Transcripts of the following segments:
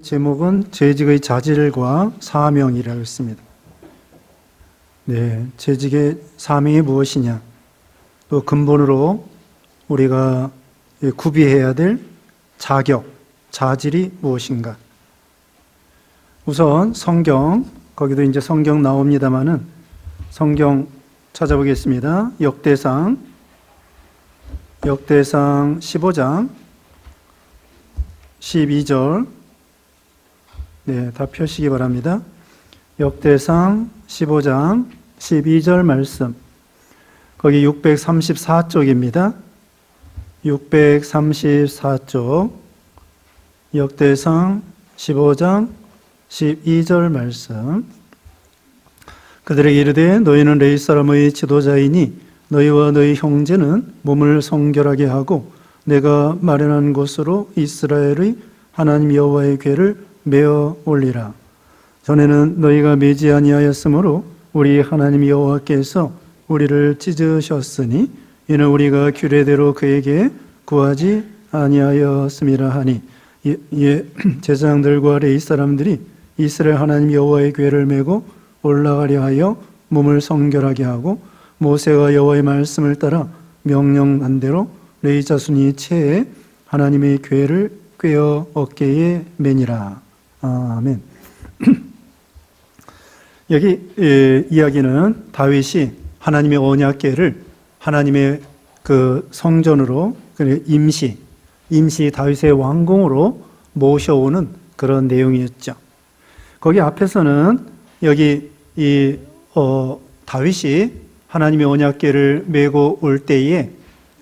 제목은 재직의 자질과 사명이라고 했습니다. 네, 재직의 사명이 무엇이냐? 또 근본으로 우리가 구비해야 될 자격, 자질이 무엇인가? 우선 성경, 거기도 이제 성경 나옵니다만은 성경 찾아보겠습니다. 역대상 15장 12절. 네, 다 펴시기 바랍니다. 역대상 15장 12절 말씀. 거기 634쪽입니다. 634쪽. 역대상 15장 12절 말씀. 그들에게 이르되 너희는 레위 사람의 지도자이니 너희와 너희 형제는 몸을 성결하게 하고 내가 마련한 곳으로 이스라엘의 하나님 여호와의 궤를 메어 올리라. 전에는 너희가 매지 아니하였으므로 우리 하나님 여호와께서 우리를 찢으셨으니 이는 우리가 규례대로 그에게 구하지 아니하였음이라 하니, 이에 제사장들과 레위 사람들이 이스라엘 하나님 여호와의 궤를 메고 올라가려 하여 몸을 성결하게 하고 모세가 여호와의 말씀을 따라 명령한 대로 레위 자손이 채에 하나님의 궤를 꿰어 어깨에 매니라. 아멘. 여기 이야기는 다윗이 하나님의 언약궤를 하나님의 그 성전으로 임시 다윗의 왕궁으로 모셔오는 그런 내용이었죠. 거기 앞에서는 여기 다윗이 하나님의 언약궤를 메고 올 때에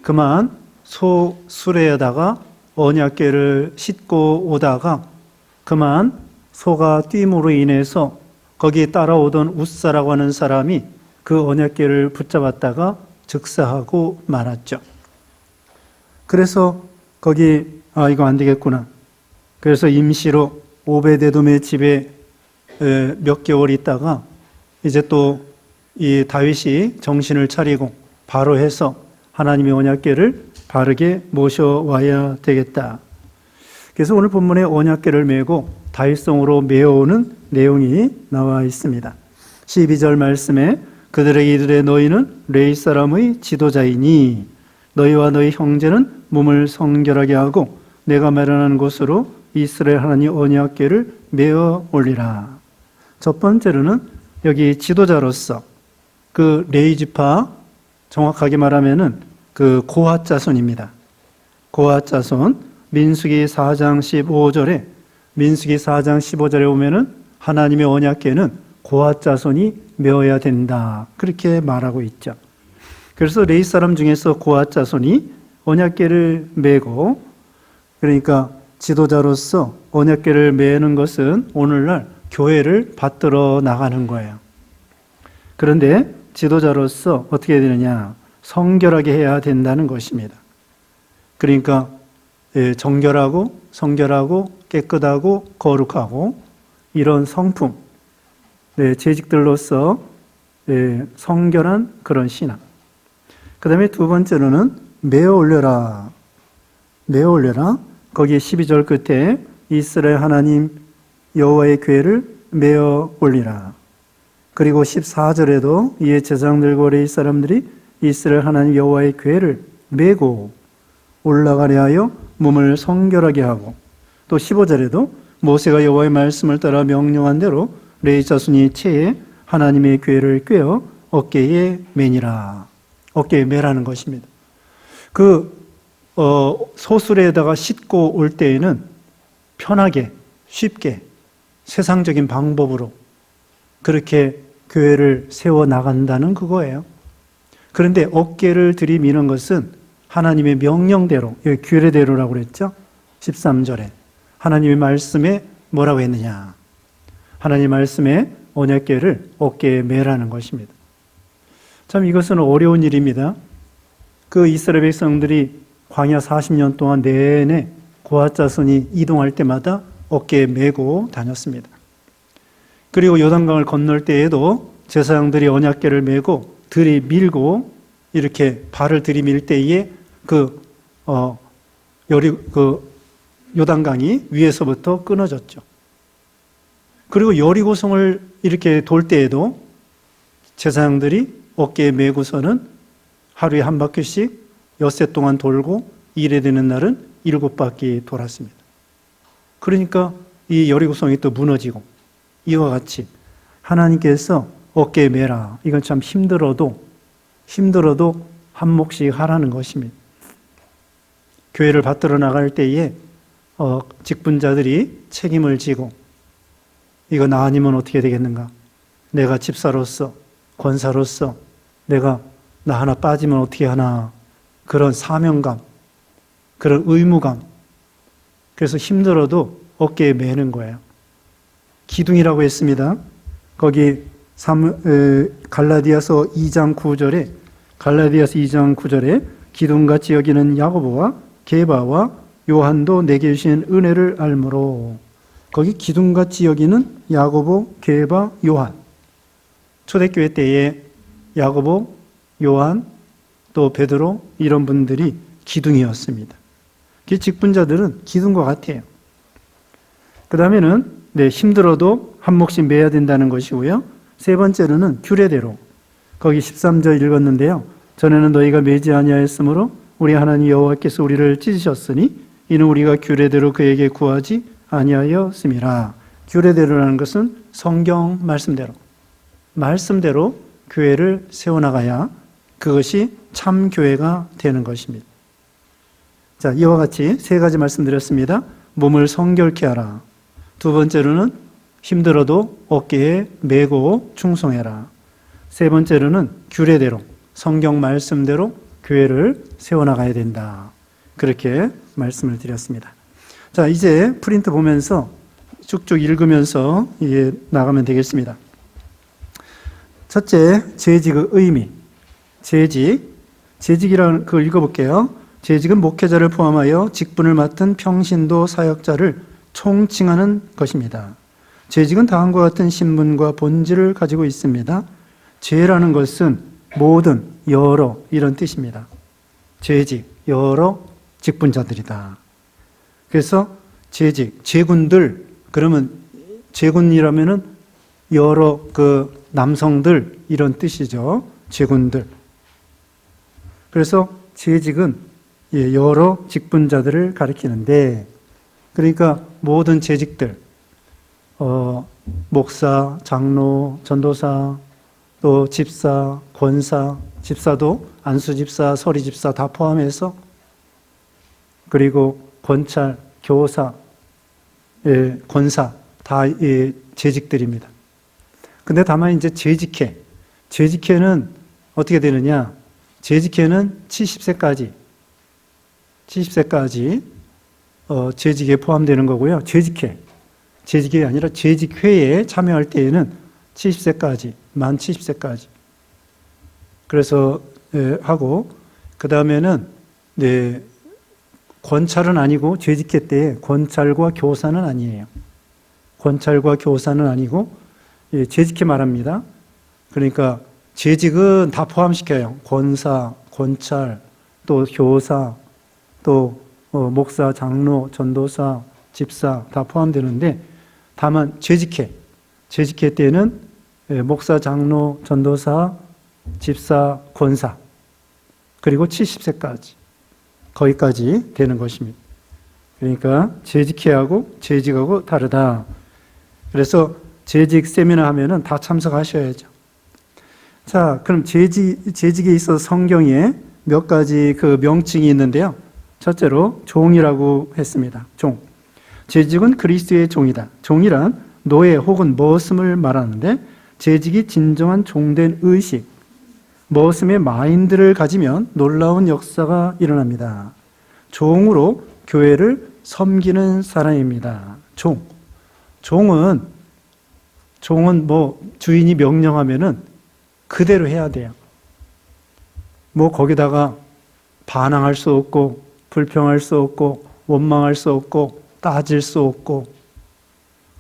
그만 소 수레에다가 언약궤를 싣고 오다가 그만 소가 뛴으로 인해서 거기 따라오던 웃사라고 하는 사람이 그 언약궤를 붙잡았다가 즉사하고 말았죠. 그래서 거기 이거 안 되겠구나. 그래서 임시로 오베데돔의 집에 몇 개월 있다가 이제 또 이 다윗이 정신을 차리고 바로 해서 하나님의 언약궤를 바르게 모셔와야 되겠다. 그래서 오늘 본문에 언약궤를 메고 다윗성으로 메어오는 내용이 나와 있습니다. 12절 말씀에 그들에게 이르되 너희는 레위 사람의 지도자이니 너희와 너희 형제는 몸을 성결하게 하고 내가 마련한 곳으로 이스라엘 하나님 언약궤를 메어 올리라. 첫 번째로는 여기 지도자로서 그 레위 지파, 정확하게 말하면은 그 고핫 자손입니다. 고핫 자손. 민수기 4장 15절에 보면은 하나님의 언약궤는 고핫 자손이 메어야 된다. 그렇게 말하고 있죠. 그래서 레위 사람 중에서 고핫 자손이 언약궤를 메고, 그러니까 지도자로서 언약궤를 메는 것은 오늘날 교회를 받들어 나가는 거예요. 그런데 지도자로서 어떻게 해야 되느냐? 성결하게 해야 된다는 것입니다. 그러니까 정결하고 성결하고 깨끗하고 거룩하고 이런 성품, 재직들로서 성결한 그런 신앙. 그 다음에 두 번째로는 메어 올려라. 거기에 12절 끝에 이스라엘 하나님 여호와의 궤를 메어 올리라. 그리고 14절에도 이에 제사장들과 레위 사람들이 이스라엘 하나님 여호와의 궤를 메고 올라가려 하여 몸을 성결하게 하고, 또 15절에도 모세가 여호와의 말씀을 따라 명령한 대로 레위 자손이 채에 하나님의 궤를 꿰어 어깨에 매니라. 어깨에 매라는 것입니다. 소수레에다가 싣고 올 때에는 편하게 쉽게 세상적인 방법으로 그렇게 교회를 세워 나간다는 그거예요. 그런데 어깨를 들이미는 것은 하나님의 명령대로, 여기 규례대로라고 그랬죠? 13절에 하나님의 말씀에 뭐라고 했느냐? 하나님의 말씀에 언약궤를 어깨에 매라는 것입니다. 참 이것은 어려운 일입니다. 그 이스라엘 백성들이 광야 40년 동안 내내 고핫 자손이 이동할 때마다 어깨에 메고 다녔습니다. 그리고 요단강을 건널 때에도 제사장들이 언약궤를 메고 들이밀고 이렇게 발을 들이밀 때에 요단강이 위에서부터 끊어졌죠. 그리고 여리고성을 이렇게 돌 때에도 제사장들이 어깨에 메고서는 하루에 한 바퀴씩 엿새 동안 돌고 일에 되는 날은 7바퀴 돌았습니다. 그러니까 이 여리고성이 또 무너지고, 이와 같이 하나님께서 어깨에 메라, 이건 참 힘들어도 한 몫씩 하라는 것입니다. 교회를 받들어 나갈 때에 직분자들이 책임을 지고, 이거 나 아니면 어떻게 되겠는가? 내가 집사로서, 권사로서 내가 나 하나 빠지면 어떻게 하나? 그런 사명감, 그런 의무감. 그래서 힘들어도 어깨에 매는 거예요. 기둥이라고 했습니다. 거기 갈라디아서 2장 9절에 기둥같이 여기는 야고보와 게바와 요한도 내게 주신 은혜를 알므로, 거기 기둥같이 여기는 야고보, 게바, 요한. 초대교회 때에 야고보, 요한, 또 베드로, 이런 분들이 기둥이었습니다. 직분자들은 기둥과 같아요. 그 다음에는 힘들어도 한 몫씩 매야 된다는 것이고요. 세 번째로는 규례대로, 거기 13절 읽었는데요. 전에는 너희가 매지 아니하였으므로 우리 하나님 여호와께서 우리를 찢으셨으니 이는 우리가 규례대로 그에게 구하지 아니하였음이라. 규례대로라는 것은 성경 말씀대로 교회를 세워나가야 그것이 참 교회가 되는 것입니다. 자, 이와 같이 세 가지 말씀드렸습니다. 몸을 성결케 하라. 두 번째로는 힘들어도 어깨에 메고 충성해라. 세 번째로는 규례대로, 성경 말씀대로 교회를 세워나가야 된다. 그렇게 말씀을 드렸습니다. 자, 이제 프린트 보면서 쭉쭉 읽으면서 나가면 되겠습니다. 첫째, 재직의 의미. 재직이라는 걸 읽어볼게요. 재직은 목회자를 포함하여 직분을 맡은 평신도 사역자를 총칭하는 것입니다. 재직은 다음과 같은 신분과 본질을 가지고 있습니다. 재라는 것은 모든, 여러 이런 뜻입니다. 재직, 여러 직분자들이다. 그래서 재직, 재군들, 그러면 재군이라면은 여러 남성들 이런 뜻이죠. 재군들. 그래서 재직은 여러 직분자들을 가리키는데, 그러니까 모든 재직들, 목사, 장로, 전도사, 또 집사, 권사, 집사도 안수집사, 서리집사 다 포함해서, 그리고 권찰, 교사, 권사 다 재직들입니다. 근데 다만 이제 재직회는 어떻게 되느냐? 재직회는 70세까지 재직에 포함되는 거고요. 재직이 아니라 재직회에 참여할 때에는 70세까지, 만 70세까지. 그래서 하고, 그 다음에는 권찰은 아니고, 재직회 때에 권찰과 교사는 아니에요. 권찰과 교사는 아니고 재직회 말합니다. 그러니까 재직은 다 포함시켜요. 권사, 권찰, 또 교사, 또 목사, 장로, 전도사, 집사 다 포함되는데, 다만 재직회 때는 목사, 장로, 전도사, 집사, 권사, 그리고 70세까지 거기까지 되는 것입니다. 그러니까 재직회하고 재직하고 다르다. 그래서 재직 세미나 하면은 다 참석하셔야죠. 자, 그럼 재직에 있어서 성경에 몇 가지 명칭이 있는데요. 첫째로 종이라고 했습니다. 종. 재직은 그리스도의 종이다. 종이란 노예 혹은 머슴을 말하는데, 재직이 진정한 종된 의식, 머슴의 마인드를 가지면 놀라운 역사가 일어납니다. 종으로 교회를 섬기는 사람입니다. 종은 주인이 명령하면은 그대로 해야 돼요. 거기다가 반항할 수 없고, 불평할 수 없고, 원망할 수 없고, 따질 수 없고.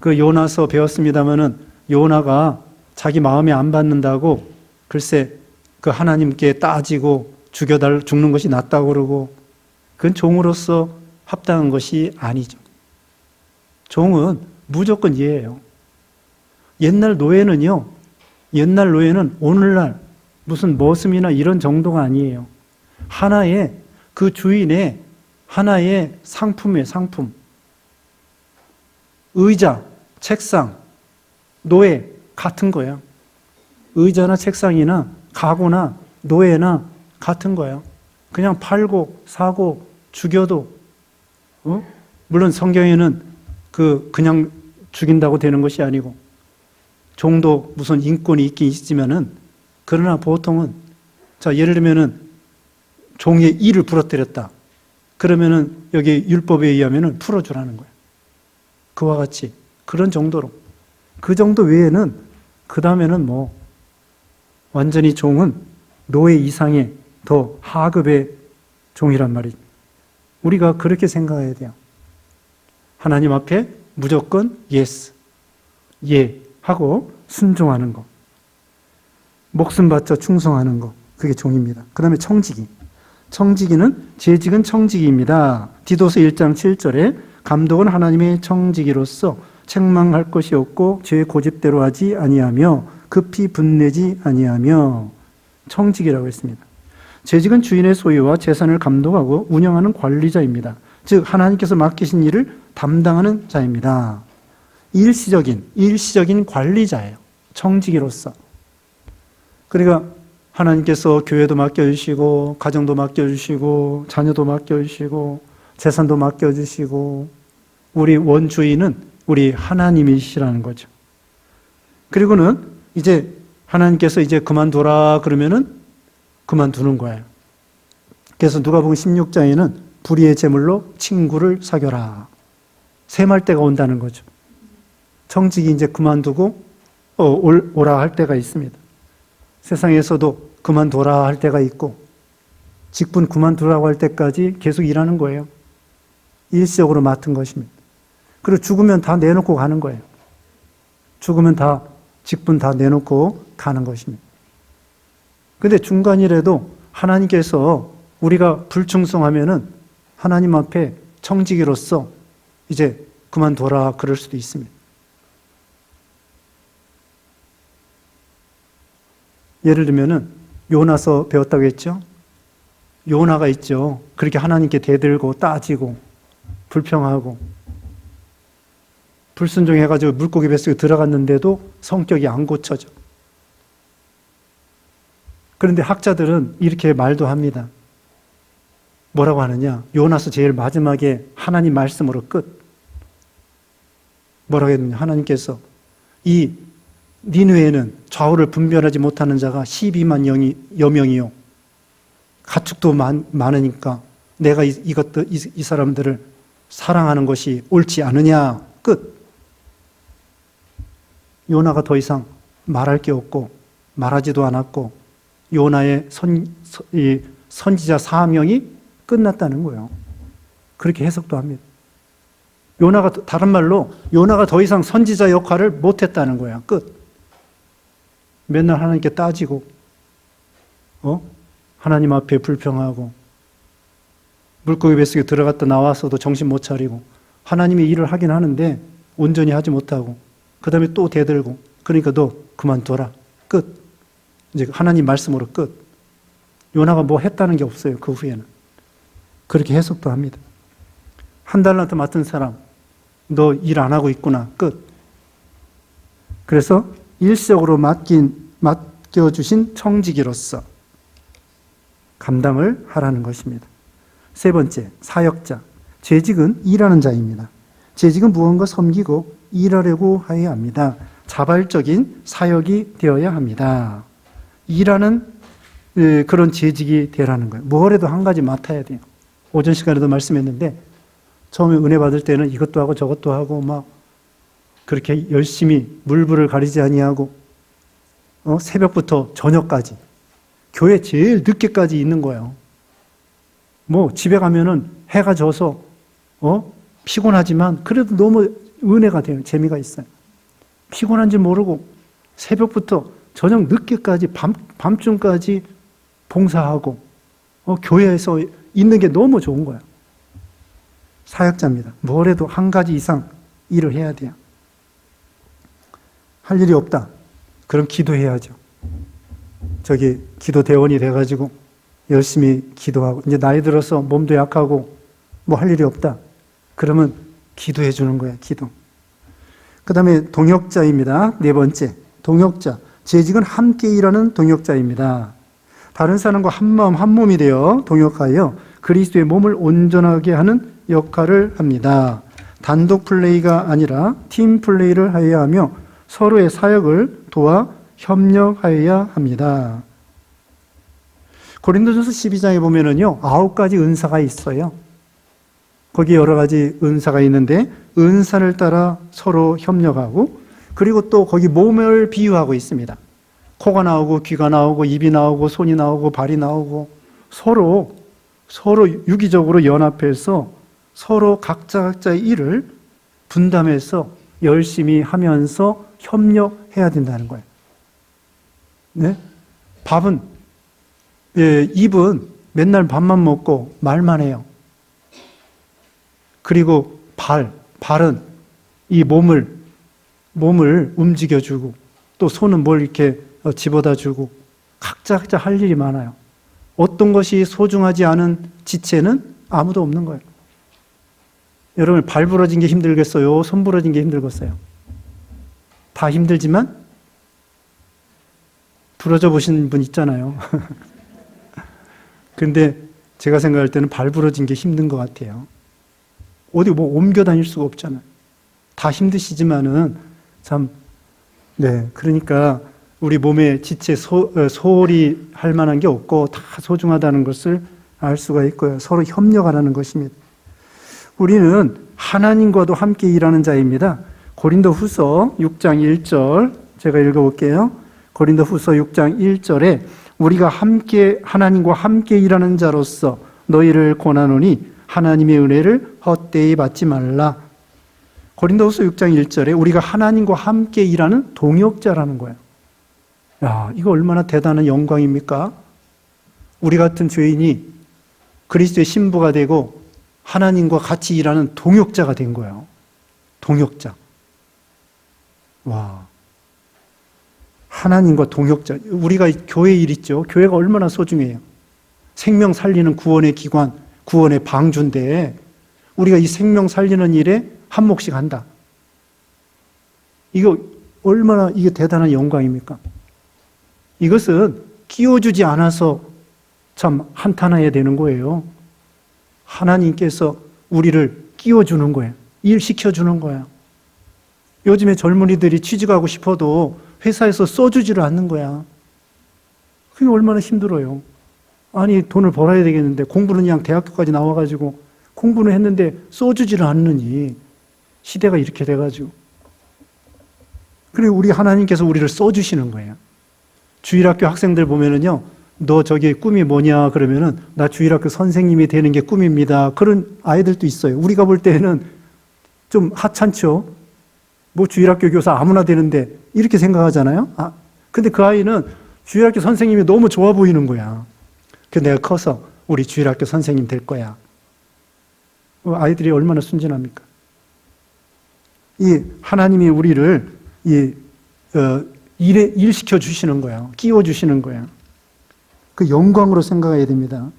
요나서 배웠습니다마는, 요나가 자기 마음에 안 받는다고 글쎄 하나님께 따지고 죽는 것이 낫다고 그러고, 그건 종으로서 합당한 것이 아니죠. 종은 무조건 예예요. 옛날 노예는 오늘날 무슨 머슴이나 이런 정도가 아니에요. 하나의 그 주인의 하나의 상품이에요, 상품. 의자, 책상, 노예 같은 거예요. 의자나 책상이나 가구나 노예나 같은 거예요. 그냥 팔고 사고 죽여도 물론 성경에는 그냥 죽인다고 되는 것이 아니고 종도 무슨 인권이 있긴 있지만은 그러나 보통은 자 예를 들면은 종의 이를 부러뜨렸다. 그러면은 여기 율법에 의하면은 풀어주라는 거예요. 그와 같이 그런 정도로 그 정도 외에는 그 다음에는 뭐 완전히 종은 노예 이상의 더 하급의 종이란 말이죠. 우리가 그렇게 생각해야 돼요. 하나님 앞에 무조건 yes, 예 하고 순종하는 거. 목숨 바쳐 충성하는 거. 그게 종입니다. 그 다음에 청지기. 청지기는 재직은 청지기입니다. 디도서 1장 7절에 감독은 하나님의 청지기로서 책망할 것이 없고 죄 고집대로 하지 아니하며 급히 분내지 아니하며 청지기라고 했습니다. 재직은 주인의 소유와 재산을 감독하고 운영하는 관리자입니다. 즉 하나님께서 맡기신 일을 담당하는 자입니다. 일시적인 관리자예요. 청지기로서. 그러니까 하나님께서 교회도 맡겨주시고 가정도 맡겨주시고 자녀도 맡겨주시고 재산도 맡겨주시고 우리 원주인은 우리 하나님이시라는 거죠. 그리고는 이제 하나님께서 이제 그만둬라 그러면은 그만두는 거예요. 그래서 누가복음 16장에는 불의의 제물로 친구를 사겨라. 셈할 때가 온다는 거죠. 청직이 이제 그만두고 오라 할 때가 있습니다. 세상에서도 그만둬라 할 때가 있고 직분 그만두라고 할 때까지 계속 일하는 거예요. 일시적으로 맡은 것입니다. 그리고 죽으면 다 내놓고 가는 거예요. 죽으면 다 직분 다 내놓고 가는 것입니다. 그런데 중간이라도 하나님께서 우리가 불충성하면은 하나님 앞에 청지기로서 이제 그만둬라 그럴 수도 있습니다. 예를 들면은 요나서 배웠다고 했죠? 요나가 있죠. 그렇게 하나님께 대들고 따지고 불평하고 불순종해가지고 물고기 뱃속에 들어갔는데도 성격이 안 고쳐져. 그런데 학자들은 이렇게 말도 합니다. 뭐라고 하느냐? 요나서 제일 마지막에 하나님 말씀으로 끝. 뭐라고 했느냐? 하나님께서 이 니느웨는 좌우를 분별하지 못하는 자가 12만 여명이요. 가축도 많으니까 내가 이 사람들을 사랑하는 것이 옳지 않으냐? 끝. 요나가 더 이상 말할 게 없고 말하지도 않았고 요나의 선지자 사명이 끝났다는 거예요. 그렇게 해석도 합니다. 다른 말로 요나가 더 이상 선지자 역할을 못했다는 거야. 끝. 맨날 하나님께 따지고 하나님 앞에 불평하고 물고기 뱃속에 들어갔다 나와서도 정신 못 차리고 하나님의 일을 하긴 하는데 온전히 하지 못하고 그 다음에 또 대들고 그러니까 너 그만둬라. 끝. 이제 하나님 말씀으로 끝. 요나가 뭐 했다는 게 없어요. 그 후에는. 그렇게 해석도 합니다. 한 달란트 맡은 사람 너 일 안 하고 있구나. 끝. 그래서 일시적으로 맡겨주신 청지기로서 감당을 하라는 것입니다. 세 번째, 사역자. 재직은 일하는 자입니다. 재직은 무언가 섬기고 일하려고 해야 합니다. 자발적인 사역이 되어야 합니다. 일하는 그런 재직이 되라는 거예요. 뭐래도 한 가지 맡아야 돼요. 오전 시간에도 말씀했는데 처음에 은혜 받을 때는 이것도 하고 저것도 하고 막 그렇게 열심히 물불을 가리지 아니하고 새벽부터 저녁까지 교회 제일 늦게까지 있는 거예요. 뭐 집에 가면은 해가 져서 피곤하지만 그래도 너무 은혜가 돼요. 재미가 있어요. 피곤한지 모르고 새벽부터 저녁 늦게까지 밤중까지 봉사하고 교회에서 있는 게 너무 좋은 거예요. 사역자입니다. 뭘 해도 한 가지 이상 일을 해야 돼요. 할 일이 없다. 그럼 기도해야죠. 저기 기도 대원이 돼가지고 열심히 기도하고, 이제 나이 들어서 몸도 약하고 뭐 할 일이 없다. 그러면 기도해 주는 거예요. 기도. 그 다음에 동역자입니다. 네 번째, 동역자. 재직은 함께 일하는 동역자입니다. 다른 사람과 한마음 한몸이 되어 동역하여 그리스도의 몸을 온전하게 하는 역할을 합니다. 단독 플레이가 아니라 팀 플레이를 하여야 하며 서로의 사역을 도와 협력하여야 합니다. 고린도전서 12장에 보면은요, 9가지 은사가 있어요. 거기 여러 가지 은사가 있는데 은사를 따라 서로 협력하고, 그리고 또 거기 몸을 비유하고 있습니다. 코가 나오고 귀가 나오고 입이 나오고 손이 나오고 발이 나오고 서로 유기적으로 연합해서 서로 각자의 일을 분담해서 열심히 하면서 협력해야 된다는 거예요. 네? 입은 맨날 밥만 먹고 말만 해요. 그리고 발은 이 몸을 움직여주고, 또 손은 뭘 이렇게 집어다 주고, 각자 할 일이 많아요. 어떤 것이 소중하지 않은 지체는 아무도 없는 거예요. 여러분, 발 부러진 게 힘들겠어요? 손 부러진 게 힘들겠어요? 다 힘들지만 부러져 보신 분 있잖아요. 근데 제가 생각할 때는 발 부러진 게 힘든 것 같아요. 어디 뭐 옮겨 다닐 수가 없잖아요. 다 힘드시지만은 그러니까 우리 몸에 지체 소홀히 할 만한 게 없고 다 소중하다는 것을 알 수가 있고요. 서로 협력하라는 것입니다. 우리는 하나님과도 함께 일하는 자입니다. 고린도후서 6장 1절 제가 읽어볼게요. 고린도후서 6장 1절에 우리가 하나님과 함께 일하는 자로서 너희를 권하노니 하나님의 은혜를 헛되이 받지 말라. 고린도후서 6장 1절에 우리가 하나님과 함께 일하는 동역자라는 거예요. 야, 이거 얼마나 대단한 영광입니까? 우리 같은 죄인이 그리스도의 신부가 되고 하나님과 같이 일하는 동역자가 된 거예요. 동역자. 와. 하나님과 동역자. 우리가 교회 일 있죠. 교회가 얼마나 소중해요. 생명 살리는 구원의 기관, 구원의 방주인데 우리가 이 생명 살리는 일에 한 몫씩 한다. 이거 얼마나 이게 대단한 영광입니까? 이것은 끼워주지 않아서 참 한탄해야 되는 거예요. 하나님께서 우리를 끼워주는 거예요. 일 시켜주는 거예요. 요즘에 젊은이들이 취직하고 싶어도 회사에서 써주지를 않는 거야. 그게 얼마나 힘들어요. 아니, 돈을 벌어야 되겠는데 공부는 그냥 대학교까지 나와가지고 공부는 했는데 써주지를 않느니 시대가 이렇게 돼가지고. 그리고 우리 하나님께서 우리를 써주시는 거예요. 주일학교 학생들 보면은요, 너 저기 꿈이 뭐냐 그러면은 나 주일학교 선생님이 되는 게 꿈입니다. 그런 아이들도 있어요. 우리가 볼 때는 좀 하찮죠. 뭐 주일학교 교사 아무나 되는데 이렇게 생각하잖아요. 근데 그 아이는 주일학교 선생님이 너무 좋아 보이는 거야. 그래서 내가 커서 우리 주일학교 선생님 될 거야. 아이들이 얼마나 순진합니까? 이 하나님이 우리를 일 시켜 주시는 거야. 끼워 주시는 거야. 그 영광으로 생각해야 됩니다.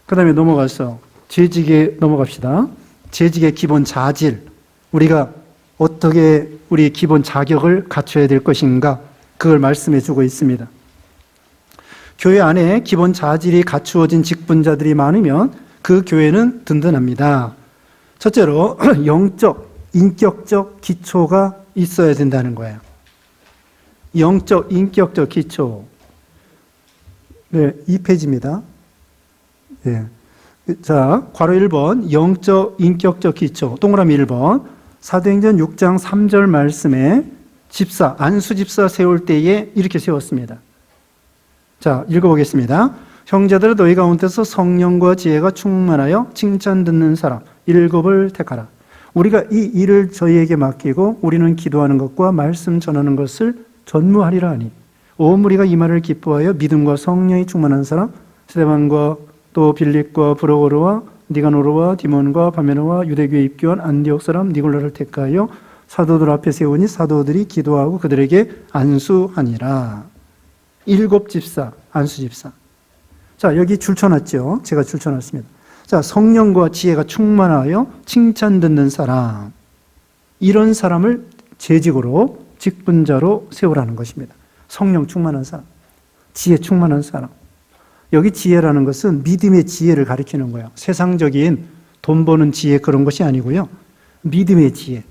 그 다음에 넘어가서 재직에 넘어갑시다. 재직의 기본 자질. 우리가 어떻게 우리 기본 자격을 갖춰야 될 것인가, 그걸 말씀해 주고 있습니다. 교회 안에 기본 자질이 갖추어진 직분자들이 많으면 그 교회는 든든합니다. 첫째로 영적, 인격적 기초가 있어야 된다는 거예요. 영적, 인격적 기초. 네, 2페이지입니다. 네. 자, 괄호 1번, 영적, 인격적 기초. 동그라미 1번. 사도행전 6장 3절 말씀에 안수 집사 세울 때에 이렇게 세웠습니다. 자, 읽어보겠습니다. 형제들 너희 가운데서 성령과 지혜가 충만하여 칭찬 듣는 사람 7을 택하라. 우리가 이 일을 저희에게 맡기고 우리는 기도하는 것과 말씀 전하는 것을 전무하리라 하니 온 무리가 이 말을 기뻐하여 믿음과 성령이 충만한 사람 스데반과 또 빌립과 브로고르와 니가노르와 디몬과 바메나와 유대교에 입교한 안디옥 사람 니골라를 택하여 사도들 앞에 세우니 사도들이 기도하고 그들에게 안수하니라. 7 집사, 안수 집사. 자, 여기 줄쳐놨죠. 제가 줄쳐놨습니다. 자, 성령과 지혜가 충만하여 칭찬 듣는 사람. 이런 사람을 재직으로, 직분자로 세우라는 것입니다. 성령 충만한 사람, 지혜 충만한 사람. 여기 지혜라는 것은 믿음의 지혜를 가리키는 거예요. 세상적인 돈 버는 지혜 그런 것이 아니고요. 믿음의 지혜.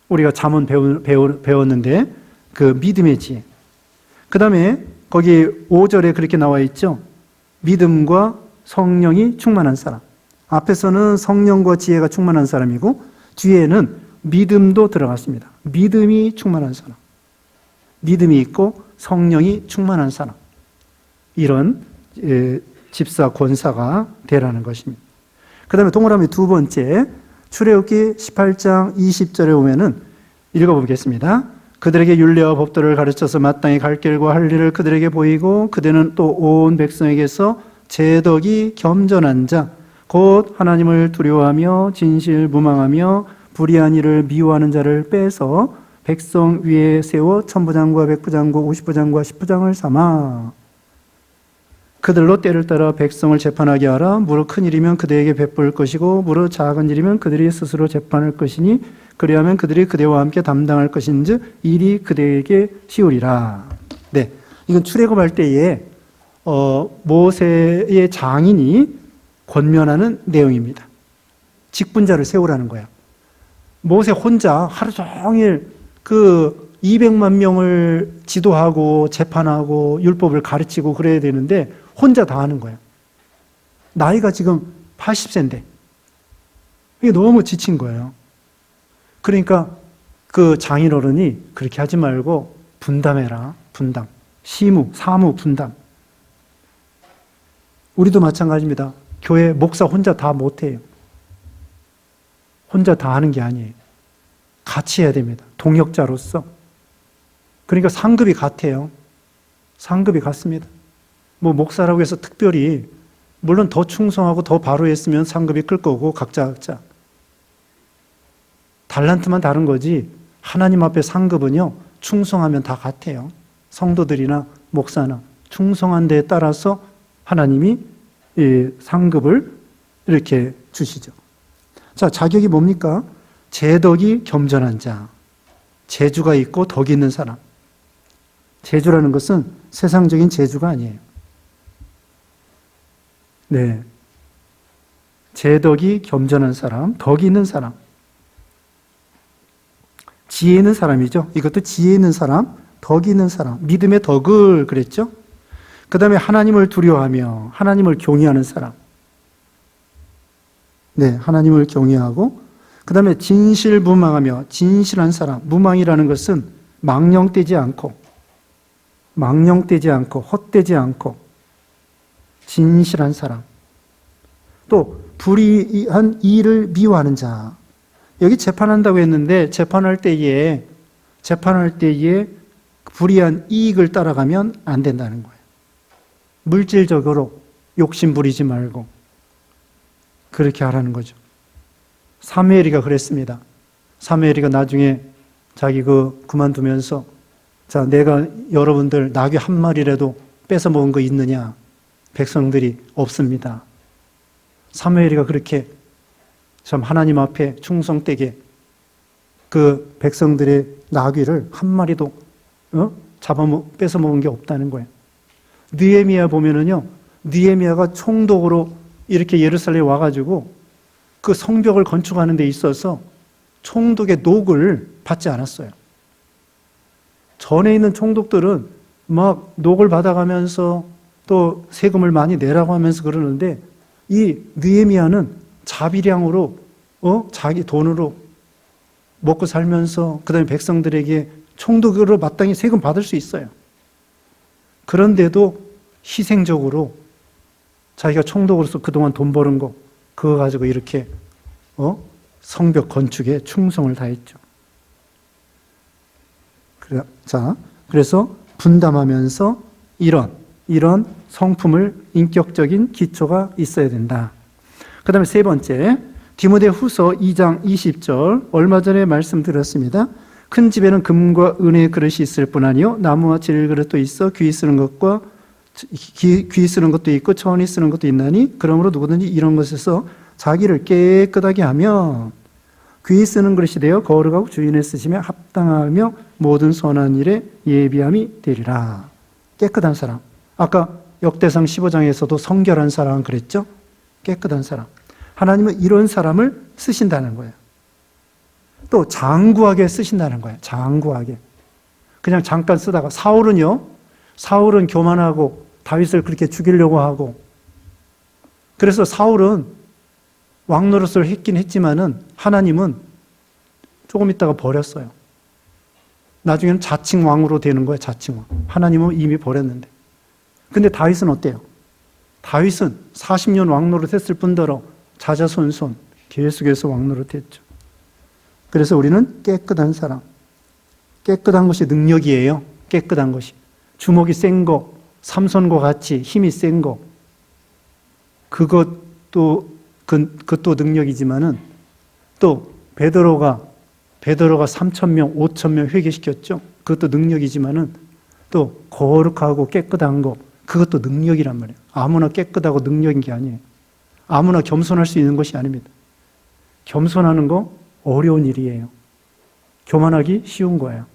우리가 잠언 배웠는데 그 믿음의 지혜. 그 다음에 거기 5절에 그렇게 나와 있죠. 믿음과 성령이 충만한 사람. 앞에서는 성령과 지혜가 충만한 사람이고 뒤에는 믿음도 들어갔습니다. 믿음이 충만한 사람. 믿음이 있고 성령이 충만한 사람. 이런 집사, 권사가 되라는 것입니다. 그 다음에 동그라미 두 번째, 출애굽기 18장 20절에 보면은 읽어보겠습니다. 그들에게 율례와 법도를 가르쳐서 마땅히 갈 길과 할 일을 그들에게 보이고 그들은 또 온 백성에게서 제덕이 겸전한 자, 곧 하나님을 두려워하며 진실무망하며 불의한 일을 미워하는 자를 빼서 백성 위에 세워 천부장과 백부장과 50부장과 10부장을 삼아 그들로 때를 따라 백성을 재판하게 하라. 무릇 큰 일이면 그들에게 베풀 것이고 무릇 작은 일이면 그들이 스스로 재판할 것이니 그리하면 그들이 그대와 함께 담당할 것인즉 일이 그들에게 쉬우리라. 네, 이건 출애굽할 때에 모세의 장인이 권면하는 내용입니다. 직분자를 세우라는 거야. 모세 혼자 하루 종일 그 200만 명을 지도하고 재판하고 율법을 가르치고 그래야 되는데 혼자 다 하는 거예요. 나이가 지금 80세인데 이게 너무 지친 거예요. 그러니까 그 장인어른이 그렇게 하지 말고 분담해라. 분담. 시무, 사무, 분담. 우리도 마찬가지입니다. 교회 목사 혼자 다 못해요. 혼자 다 하는 게 아니에요. 같이 해야 됩니다. 동역자로서. 그러니까 상급이 같아요. 상급이 같습니다. 뭐 목사라고 해서 특별히 물론 더 충성하고 더 바로 했으면 상급이 클 거고 각자 달란트만 다른 거지 하나님 앞에 상급은요 충성하면 다 같아요. 성도들이나 목사나 충성한 데에 따라서 하나님이 이 상급을 이렇게 주시죠. 자, 자격이 뭡니까? 제덕이 겸전한 자. 재주가 있고 덕이 있는 사람. 재주라는 것은 세상적인 재주가 아니에요. 네. 제덕이 겸전한 사람, 덕이 있는 사람. 지혜 있는 사람이죠. 이것도 지혜 있는 사람, 덕이 있는 사람. 믿음의 덕을 그랬죠. 그 다음에 하나님을 두려워하며 하나님을 경외하는 사람. 네, 하나님을 경외하고 그 다음에 진실무망하며 진실한 사람. 무망이라는 것은 망령되지 않고 헛되지 않고 진실한 사람. 또 불의한 일을 미워하는 자. 여기 재판한다고 했는데 재판할 때에 불의한 이익을 따라가면 안 된다는 거예요. 물질적으로 욕심 부리지 말고 그렇게 하라는 거죠. 사무엘이가 그랬습니다. 사무엘이가 나중에 자기 그만두면서 자, 내가 여러분들 나귀 한 마리라도 뺏어 먹은 거 있느냐? 백성들이 없습니다. 사무엘이가 그렇게 참 하나님 앞에 충성되게 그 백성들의 나귀를 한 마리도 뺏어 먹은 게 없다는 거예요. 느헤미야 보면은요, 느헤미야가 총독으로 이렇게 예루살렘에 와가지고 그 성벽을 건축하는 데 있어서 총독의 녹을 받지 않았어요. 전에 있는 총독들은 막 녹을 받아가면서 또 세금을 많이 내라고 하면서 그러는데 이 느헤미야는 자비량으로 자기 돈으로 먹고 살면서 그 다음에 백성들에게 총독으로 마땅히 세금 받을 수 있어요. 그런데도 희생적으로 자기가 총독으로서 그동안 돈 버는 거 그거 가지고 이렇게 성벽 건축에 충성을 다했죠. 그래서 분담하면서 이런 성품을 인격적인 기초가 있어야 된다. 그 다음에 세 번째, 디모데후서 2장 20절 얼마 전에 말씀드렸습니다. 큰 집에는 금과 은의 그릇이 있을 뿐 아니요 나무와 질그릇도 있어 귀 쓰는 것도 있고 천이 쓰는 것도 있나니 그러므로 누구든지 이런 것에서 자기를 깨끗하게 하며 귀 쓰는 그릇이 되어 거룩하고 주인의 쓰심에 합당하며 모든 선한 일에 예비함이 되리라. 깨끗한 사람. 아까 역대상 15장에서도 성결한 사람 그랬죠? 깨끗한 사람. 하나님은 이런 사람을 쓰신다는 거예요. 또 장구하게 쓰신다는 거예요. 장구하게. 그냥 잠깐 쓰다가 사울은 교만하고 다윗을 그렇게 죽이려고 하고 그래서 사울은 왕노릇을 했긴 했지만은 하나님은 조금 있다가 버렸어요. 나중에는 자칭 왕으로 되는 거예요. 자칭 왕. 하나님은 이미 버렸는데. 근데 다윗은 어때요? 다윗은 40년 왕노릇 했을 뿐더러 자자손손 계속해서 왕노릇 했죠. 그래서 우리는 깨끗한 사람. 깨끗한 것이 능력이에요. 깨끗한 것이. 주먹이 센 거, 삼손과 같이 힘이 센 거. 그것도 능력이지만은 또 베드로가 3,000명, 5,000명 회개시켰죠. 그것도 능력이지만은 또 거룩하고 깨끗한 거, 그것도 능력이란 말이에요. 아무나 깨끗하고 능력인 게 아니에요. 아무나 겸손할 수 있는 것이 아닙니다. 겸손하는 거 어려운 일이에요. 교만하기 쉬운 거예요.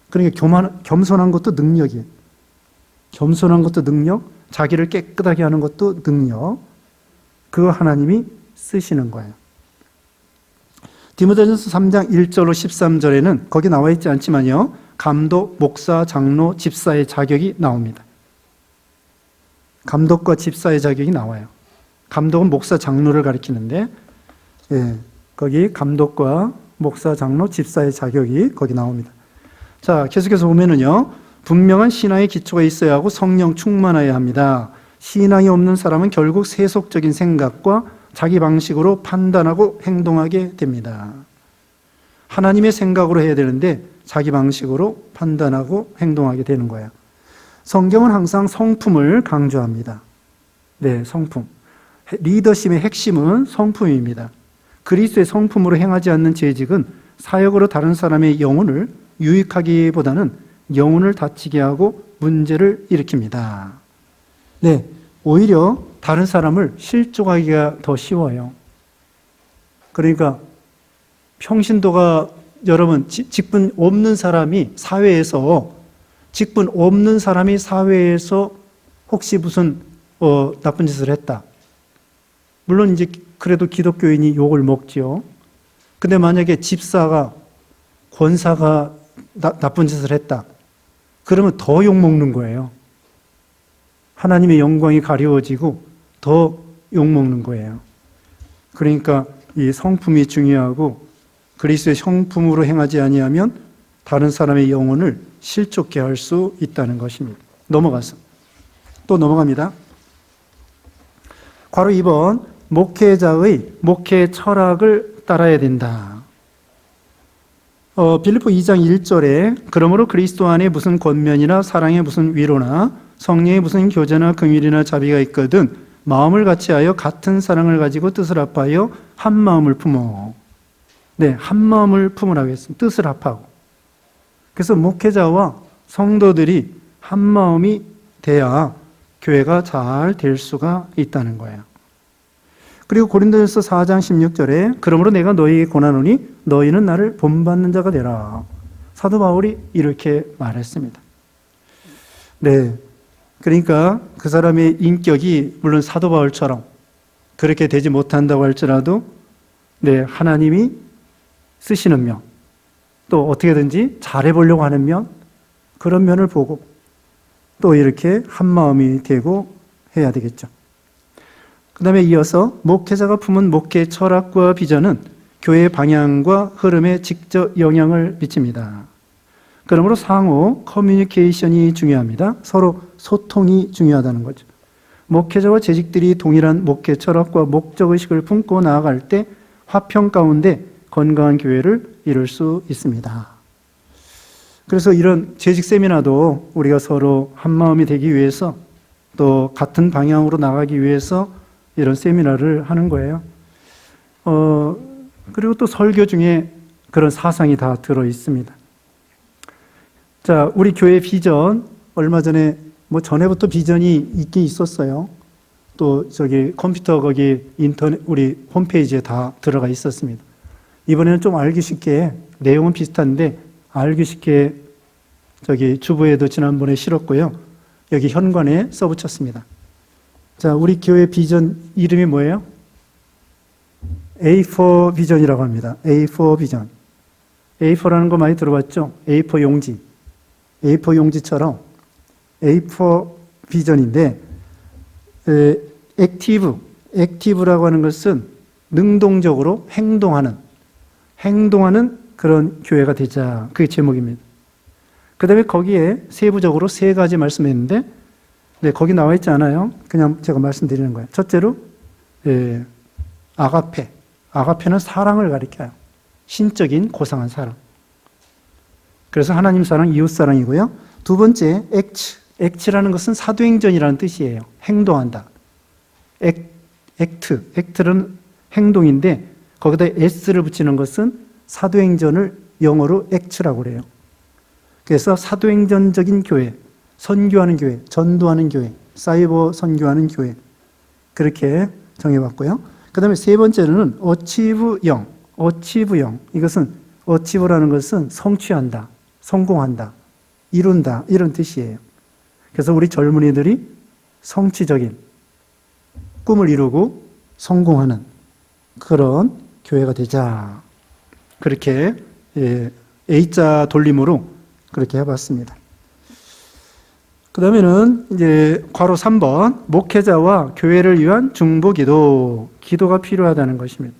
그러니까 겸손한 것도 능력이에요. 겸손한 것도 능력, 자기를 깨끗하게 하는 것도 능력. 그거 하나님이 쓰시는 거예요. 디모데전서 3장 1절로 13절에는 거기 나와 있지 않지만요. 감독, 목사, 장로, 집사의 자격이 나옵니다. 감독과 집사의 자격이 나와요. 감독은 목사, 장로를 가리키는데 거기 감독과 목사, 장로, 집사의 자격이 거기 나옵니다. 자, 계속해서 보면은요. 분명한 신앙의 기초가 있어야 하고 성령 충만해야 합니다. 신앙이 없는 사람은 결국 세속적인 생각과 자기 방식으로 판단하고 행동하게 됩니다. 하나님의 생각으로 해야 되는데 자기 방식으로 판단하고 행동하게 되는 거예요. 성경은 항상 성품을 강조합니다. 네, 성품. 리더십의 핵심은 성품입니다. 그리스도의 성품으로 행하지 않는 재직은 사역으로 다른 사람의 영혼을 유익하기보다는 영혼을 다치게 하고 문제를 일으킵니다. 네, 오히려 다른 사람을 실족하기가 더 쉬워요. 그러니까 평신도가 여러분 직분 없는 사람이 사회에서 혹시 무슨 나쁜 짓을 했다. 물론 이제 그래도 기독교인이 욕을 먹지요. 근데 만약에 집사가 권사가 나쁜 짓을 했다. 그러면 더 욕 먹는 거예요. 하나님의 영광이 가려워지고 더 욕먹는 거예요. 그러니까 이 성품이 중요하고 그리스도의 성품으로 행하지 아니하면 다른 사람의 영혼을 실족케 할 수 있다는 것입니다. 넘어가서 또 넘어갑니다. 괄호 2번 목회자의 목회 철학을 따라야 된다. 빌립보 2장 1절에 그러므로 그리스도 안에 무슨 권면이나 사랑에 무슨 위로나 성령에 무슨 교제나 긍휼이나 자비가 있거든 마음을 같이하여 같은 사랑을 가지고 뜻을 합하여 한 마음을 품어. 네, 한 마음을 품으라고 했습니다. 뜻을 합하고. 그래서 목회자와 성도들이 한 마음이 돼야 교회가 잘 될 수가 있다는 거예요. 그리고 고린도전서 4장 16절에 그러므로 내가 너희에게 권하노니 너희는 나를 본받는 자가 되라. 사도 바울이 이렇게 말했습니다. 네, 그러니까 그 사람의 인격이 물론 사도 바울처럼 그렇게 되지 못한다고 할지라도 네, 하나님이 쓰시는 면, 또 어떻게든지 잘해보려고 하는 면, 그런 면을 보고 또 이렇게 한 마음이 되고 해야 되겠죠. 그 다음에 이어서 목회자가 품은 목회 철학과 비전은 교회의 방향과 흐름에 직접 영향을 미칩니다. 그러므로 상호 커뮤니케이션이 중요합니다. 서로 소통이 중요하다는 거죠. 목회자와 재직들이 동일한 목회 철학과 목적의식을 품고 나아갈 때 화평 가운데 건강한 교회를 이룰 수 있습니다. 그래서 이런 재직 세미나도 우리가 서로 한 마음이 되기 위해서 또 같은 방향으로 나가기 위해서 이런 세미나를 하는 거예요. 그리고 또 설교 중에 그런 사상이 다 들어 있습니다. 자, 우리 교회 비전, 얼마 전에, 전에부터 비전이 있긴 있었어요. 또 저기 컴퓨터 거기 인터넷, 우리 홈페이지에 다 들어가 있었습니다. 이번에는 좀 알기 쉽게, 내용은 비슷한데, 알기 쉽게 저기 주부에도 지난번에 실었고요. 여기 현관에 써붙였습니다. 자, 우리 교회 비전 이름이 뭐예요? A4 비전이라고 합니다. A4 비전. A4라는 거 많이 들어봤죠? A4 용지. A4 용지처럼 A4 비전인데, 액티브라고 하는 것은 능동적으로 행동하는 그런 교회가 되자. 그게 제목입니다. 그 다음에 거기에 세부적으로 세 가지 말씀했는데, 네, 거기 나와 있지 않아요. 그냥 제가 말씀드리는 거예요. 첫째로, 아가페. 아가페는 사랑을 가리켜요. 신적인 고상한 사랑. 그래서 하나님 사랑, 이웃 사랑이고요. 두 번째, 액츠라는 것은 사도행전이라는 뜻이에요. 행동한다. 액트는 행동인데 거기다 s를 붙이는 것은 사도행전을 영어로 액츠라고 그래요. 그래서 사도행전적인 교회, 선교하는 교회, 전도하는 교회, 사이버 선교하는 교회, 그렇게 정해봤고요. 그 다음에 세 번째는 어치브형. 이것은 어치브라는 것은 성취한다, 성공한다, 이룬다, 이런 뜻이에요. 그래서 우리 젊은이들이 성취적인 꿈을 이루고 성공하는 그런 교회가 되자. 그렇게 A자 돌림으로 그렇게 해봤습니다. 그 다음에는 이제 괄호 3번, 목회자와 교회를 위한 중보기도, 기도가 필요하다는 것입니다.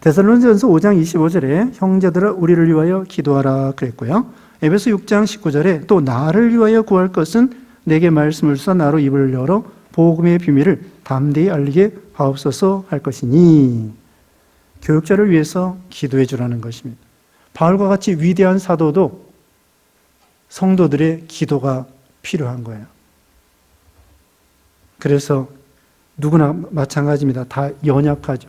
데살로니가전서 5장 25절에 형제들아 우리를 위하여 기도하라 그랬고요. 에베소 6장 19절에 또 나를 위하여 구할 것은 내게 말씀을 주사 나로 입을 열어 복음의 비밀을 담대히 알리게 하옵소서 할 것이니, 교육자를 위해서 기도해 주라는 것입니다. 바울과 같이 위대한 사도도 성도들의 기도가 필요한 거예요. 그래서 누구나 마찬가지입니다. 다 연약하죠.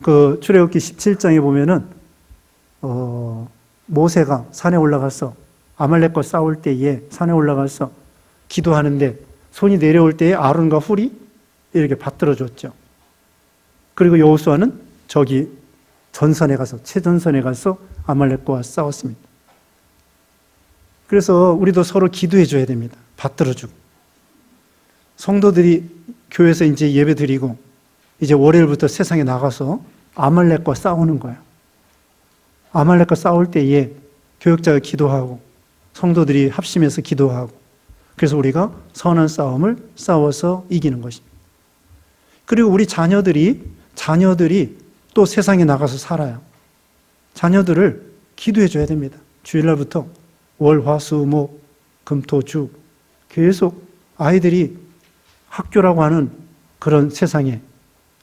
그 출애굽기 17장에 보면은 모세가 산에 올라가서 아말렉과 싸울 때에 산에 올라가서 기도하는데 손이 내려올 때에 아론과 훌이 이렇게 받들어 줬죠. 그리고 여호수아는 저기 전선에 가서, 최전선에 가서 아말렉과 싸웠습니다. 그래서 우리도 서로 기도해 줘야 됩니다. 받들어 주고. 성도들이 교회에서 이제 예배 드리고 이제 월요일부터 세상에 나가서 아말렉과 싸우는 거예요. 아말렉과 싸울 때에 교육자가 기도하고 성도들이 합심해서 기도하고, 그래서 우리가 선한 싸움을 싸워서 이기는 것입니다. 그리고 우리 자녀들이 또 세상에 나가서 살아요. 자녀들을 기도해 줘야 됩니다. 주일날부터 월, 화, 수, 목, 금, 토, 주 계속 아이들이 학교라고 하는 그런 세상에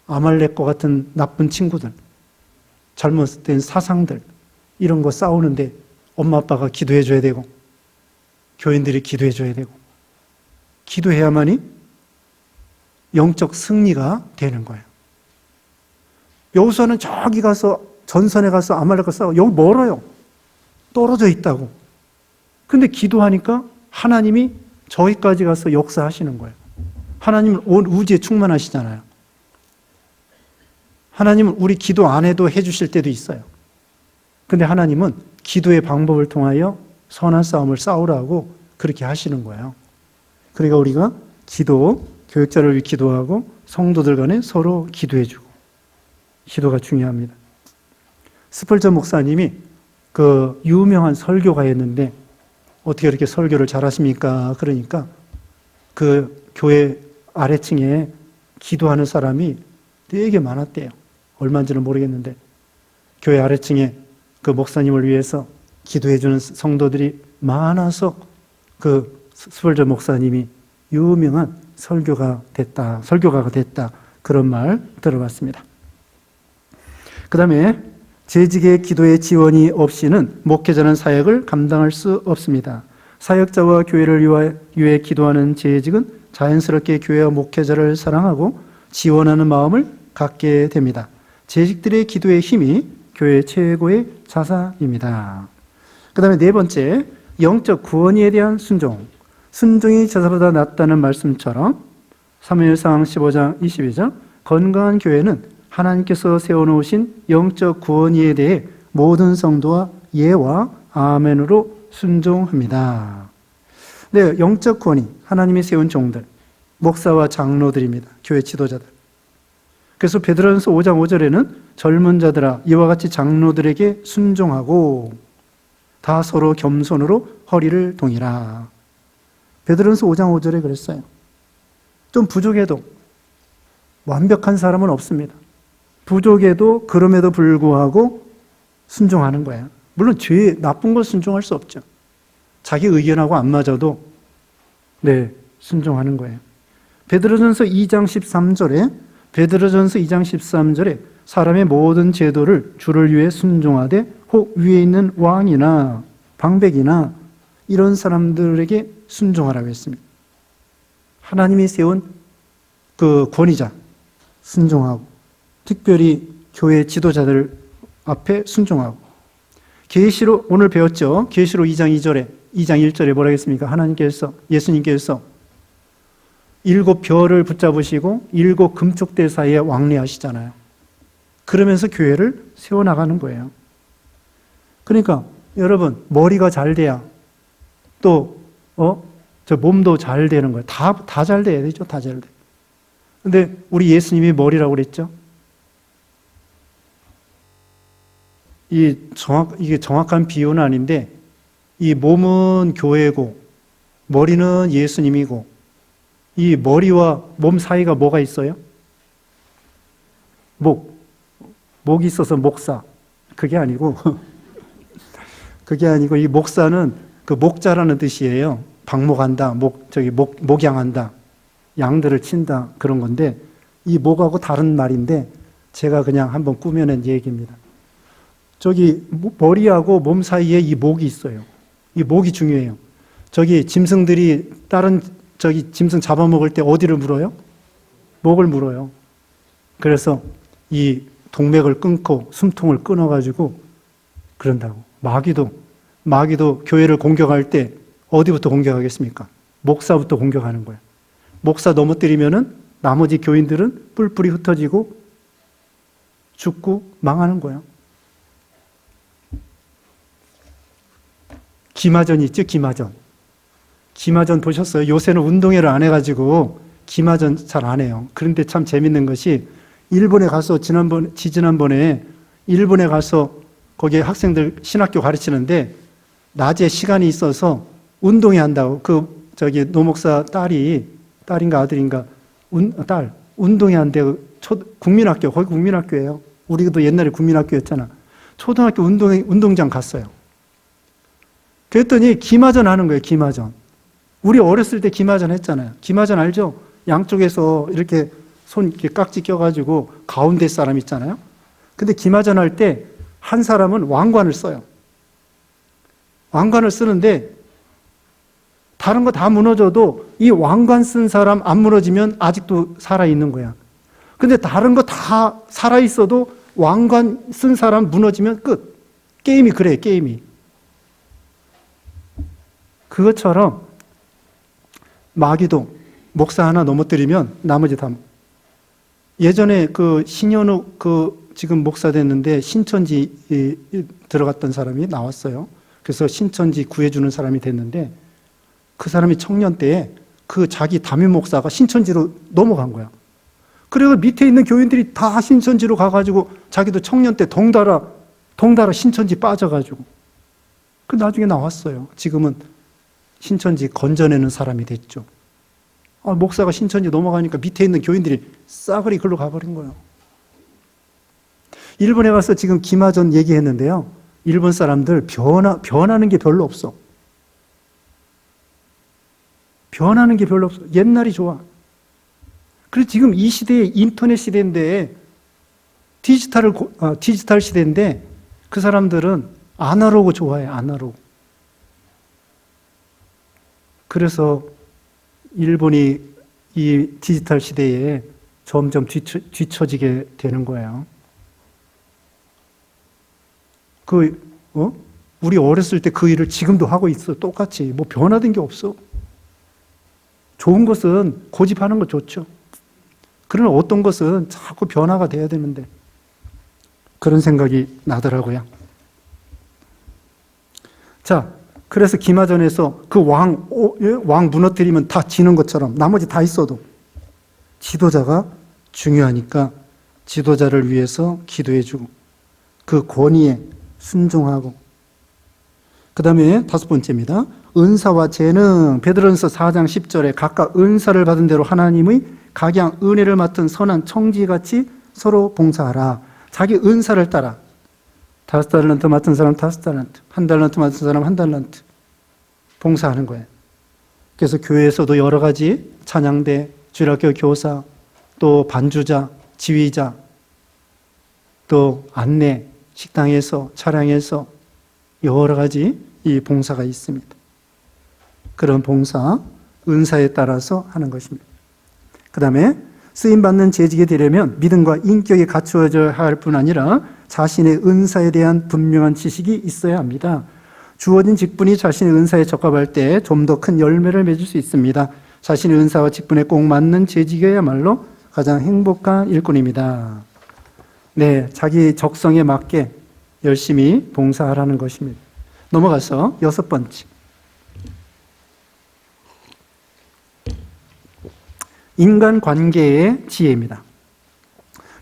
아말렉과 같은 나쁜 친구들, 잘못된 사상들, 이런 거 싸우는데 엄마 아빠가 기도해 줘야 되고 교인들이 기도해 줘야 되고, 기도해야만이 영적 승리가 되는 거예요. 여호수아는 저기 가서 전선에 가서 아말렉과 싸워. 여기 멀어요. 떨어져 있다고. 근데 기도하니까 하나님이 저기까지 가서 역사하시는 거예요. 하나님은 온 우주에 충만하시잖아요. 하나님은 우리 기도 안 해도 해주실 때도 있어요. 근데 하나님은 기도의 방법을 통하여 선한 싸움을 싸우라고 그렇게 하시는 거예요. 그러니까 우리가 교육자를 위해 기도하고 성도들 간에 서로 기도해주고, 기도가 중요합니다. 스펄전 목사님이 그 유명한 설교가였는데 어떻게 이렇게 설교를 잘하십니까? 그러니까 그 교회 아래층에 기도하는 사람이 되게 많았대요. 얼마인지는 모르겠는데 교회 아래층에 그 목사님을 위해서 기도해주는 성도들이 많아서 그 스펄전 목사님이 유명한 설교가가 됐다. 그런 말 들어봤습니다. 그 다음에 재직의 기도의 지원이 없이는 목회자는 사역을 감당할 수 없습니다. 사역자와 교회를 위해 기도하는 재직은 자연스럽게 교회와 목회자를 사랑하고 지원하는 마음을 갖게 됩니다. 재직들의 기도의 힘이 교회의 최고의 자산입니다. 그 다음에 네 번째, 영적 구원에 대한 순종. 순종이 제사보다 낫다는 말씀처럼 사무엘상 15장 22절 건강한 교회는 하나님께서 세워놓으신 영적 구원에 대해 모든 성도와 예와 아멘으로 순종합니다. 네, 영적 구원이 하나님이 세운 종들, 목사와 장로들입니다. 교회 지도자들. 그래서 베드로전서 5장 5절에는 젊은 자들아 이와 같이 장로들에게 순종하고 다 서로 겸손으로 허리를 동이라. 베드로전서 5장 5절에 그랬어요. 좀 부족해도 완벽한 사람은 없습니다. 부족해도 그럼에도 불구하고 순종하는 거예요. 물론 죄 나쁜 걸 순종할 수 없죠. 자기 의견하고 안 맞아도 네, 순종하는 거예요. 베드로전서 2장 13절에 사람의 모든 제도를 주를 위해 순종하되 혹 위에 있는 왕이나 방백이나 이런 사람들에게 순종하라고 했습니다. 하나님이 세운 그 권위자 순종하고 특별히 교회 지도자들 앞에 순종하고 계시록 오늘 배웠죠. 계시록 2장 1절에 뭐라 했습니까? 하나님께서 예수님께서 7 별을 붙잡으시고 7 금쪽대 사이에 왕래하시잖아요. 그러면서 교회를 세워나가는 거예요. 그러니까 여러분 머리가 잘 돼야 또 저 몸도 잘 되는 거예요. 다 잘 돼야 되죠. 다 잘 돼. 근데 우리 예수님이 머리라고 그랬죠. 이게 정확한 비유는 아닌데 이 몸은 교회고 머리는 예수님이고 이 머리와 몸 사이가 뭐가 있어요? 목이 있어서 목사. 그게 아니고 이 목사는 그 목자라는 뜻이에요. 방목한다, 목양한다, 양들을 친다 그런 건데 이 목하고 다른 말인데 제가 그냥 한번 꾸며낸 얘기입니다. 저기 머리하고 몸 사이에 이 목이 있어요. 이 목이 중요해요. 저기 짐승들이 다른 짐승 잡아먹을 때 어디를 물어요? 목을 물어요. 그래서 이 동맥을 끊고 숨통을 끊어가지고 그런다고. 마귀도 교회를 공격할 때 어디부터 공격하겠습니까? 목사부터 공격하는 거예요. 목사 넘어뜨리면은 나머지 교인들은 뿔뿔이 흩어지고 죽고 망하는 거예요. 기마전 있죠? 기마전 보셨어요? 요새는 운동회를 안 해가지고 기마전 잘 안 해요. 그런데 참 재밌는 것이 일본에 가서 지난번에 일본에 가서 거기에 학생들 신학교 가르치는데 낮에 시간이 있어서 운동회 한다고 노목사 딸인가 아들인가 운동회 한대요. 국민학교 거기 국민학교예요. 우리도 옛날에 국민학교였잖아. 초등학교 운동장 갔어요. 그랬더니 기마전 하는 거예요. 기마전. 우리 어렸을 때 기마전 했잖아요. 기마전 알죠? 양쪽에서 이렇게 손 이렇게 깍지 껴가지고 가운데 사람 있잖아요. 근데 기마전 할 때 한 사람은 왕관을 써요. 왕관을 쓰는데 다른 거 다 무너져도 이 왕관 쓴 사람 안 무너지면 아직도 살아있는 거야. 근데 다른 거 다 살아있어도 왕관 쓴 사람 무너지면 끝. 게임이 그래, 게임이. 그것처럼 마귀도 목사 하나 넘어뜨리면 나머지 다. 예전에 신현욱 지금 목사 됐는데 신천지 들어갔던 사람이 나왔어요. 그래서 신천지 구해주는 사람이 됐는데 그 사람이 청년 때에 자기 담임 목사가 신천지로 넘어간 거야. 그래서 밑에 있는 교인들이 다 신천지로 가가지고 자기도 청년 때 동달아 신천지 빠져가지고 나중에 나왔어요. 지금은 신천지 건져내는 사람이 됐죠. 목사가 신천지 넘어가니까 밑에 있는 교인들이 싸그리 글로 가버린 거예요. 일본에 가서 지금 기마전 얘기했는데요. 일본 사람들 변하는 게 별로 없어. 변하는 게 별로 없어. 옛날이 좋아. 그래서 지금 이 시대에 인터넷 시대인데 디지털 시대인데 그 사람들은 아날로그 좋아해. 아날로그. 그래서 일본이 이 디지털 시대에 점점 뒤처지게 되는 거예요. 우리 어렸을 때 그 일을 지금도 하고 있어. 똑같이. 뭐 변화된 게 없어. 좋은 것은 고집하는 거 좋죠. 그러나 어떤 것은 자꾸 변화가 돼야 되는데 그런 생각이 나더라고요. 자, 그래서 기마전에서 그 왕 무너뜨리면 다 지는 것처럼 나머지 다 있어도 지도자가 중요하니까 지도자를 위해서 기도해주고 그 권위에 순종하고, 그 다음에 5번째입니다. 은사와 재능. 베드로전서 4장 10절에 각각 은사를 받은 대로 하나님의 각양 은혜를 맡은 선한 청지같이 서로 봉사하라. 자기 은사를 따라 5달란트 맡은 사람 5달란트, 1달란트 맡은 사람 1달란트 봉사하는 거예요. 그래서 교회에서도 여러 가지 찬양대, 주일학교 교사, 또 반주자, 지휘자, 또 안내, 식당에서, 차량에서 여러 가지 이 봉사가 있습니다. 그런 봉사, 은사에 따라서 하는 것입니다. 그 다음에 쓰임받는 재직에 되려면 믿음과 인격이 갖추어져야 할 뿐 아니라 자신의 은사에 대한 분명한 지식이 있어야 합니다. 주어진 직분이 자신의 은사에 적합할 때 좀 더 큰 열매를 맺을 수 있습니다. 자신의 은사와 직분에 꼭 맞는 재직이야말로 가장 행복한 일꾼입니다. 네, 자기 적성에 맞게 열심히 봉사하라는 것입니다. 넘어가서 6번째. 인간관계의 지혜입니다.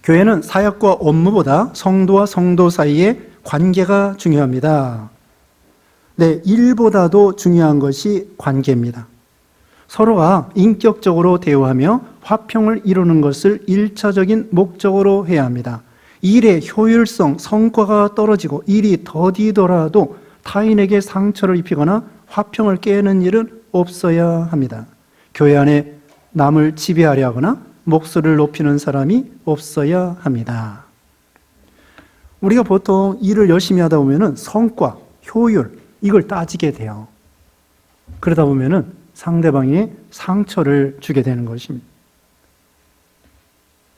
교회는 사역과 업무보다 성도와 성도 사이의 관계가 중요합니다. 네, 일보다도 중요한 것이 관계입니다. 서로가 인격적으로 대화하며 화평을 이루는 것을 1차적인 목적으로 해야 합니다. 일의 효율성, 성과가 떨어지고 일이 더디더라도 타인에게 상처를 입히거나 화평을 깨는 일은 없어야 합니다. 교회 안에 남을 지배하려 하거나 목소리를 높이는 사람이 없어야 합니다. 우리가 보통 일을 열심히 하다 보면 성과, 효율 이걸 따지게 돼요. 그러다 보면 상대방이 상처를 주게 되는 것입니다.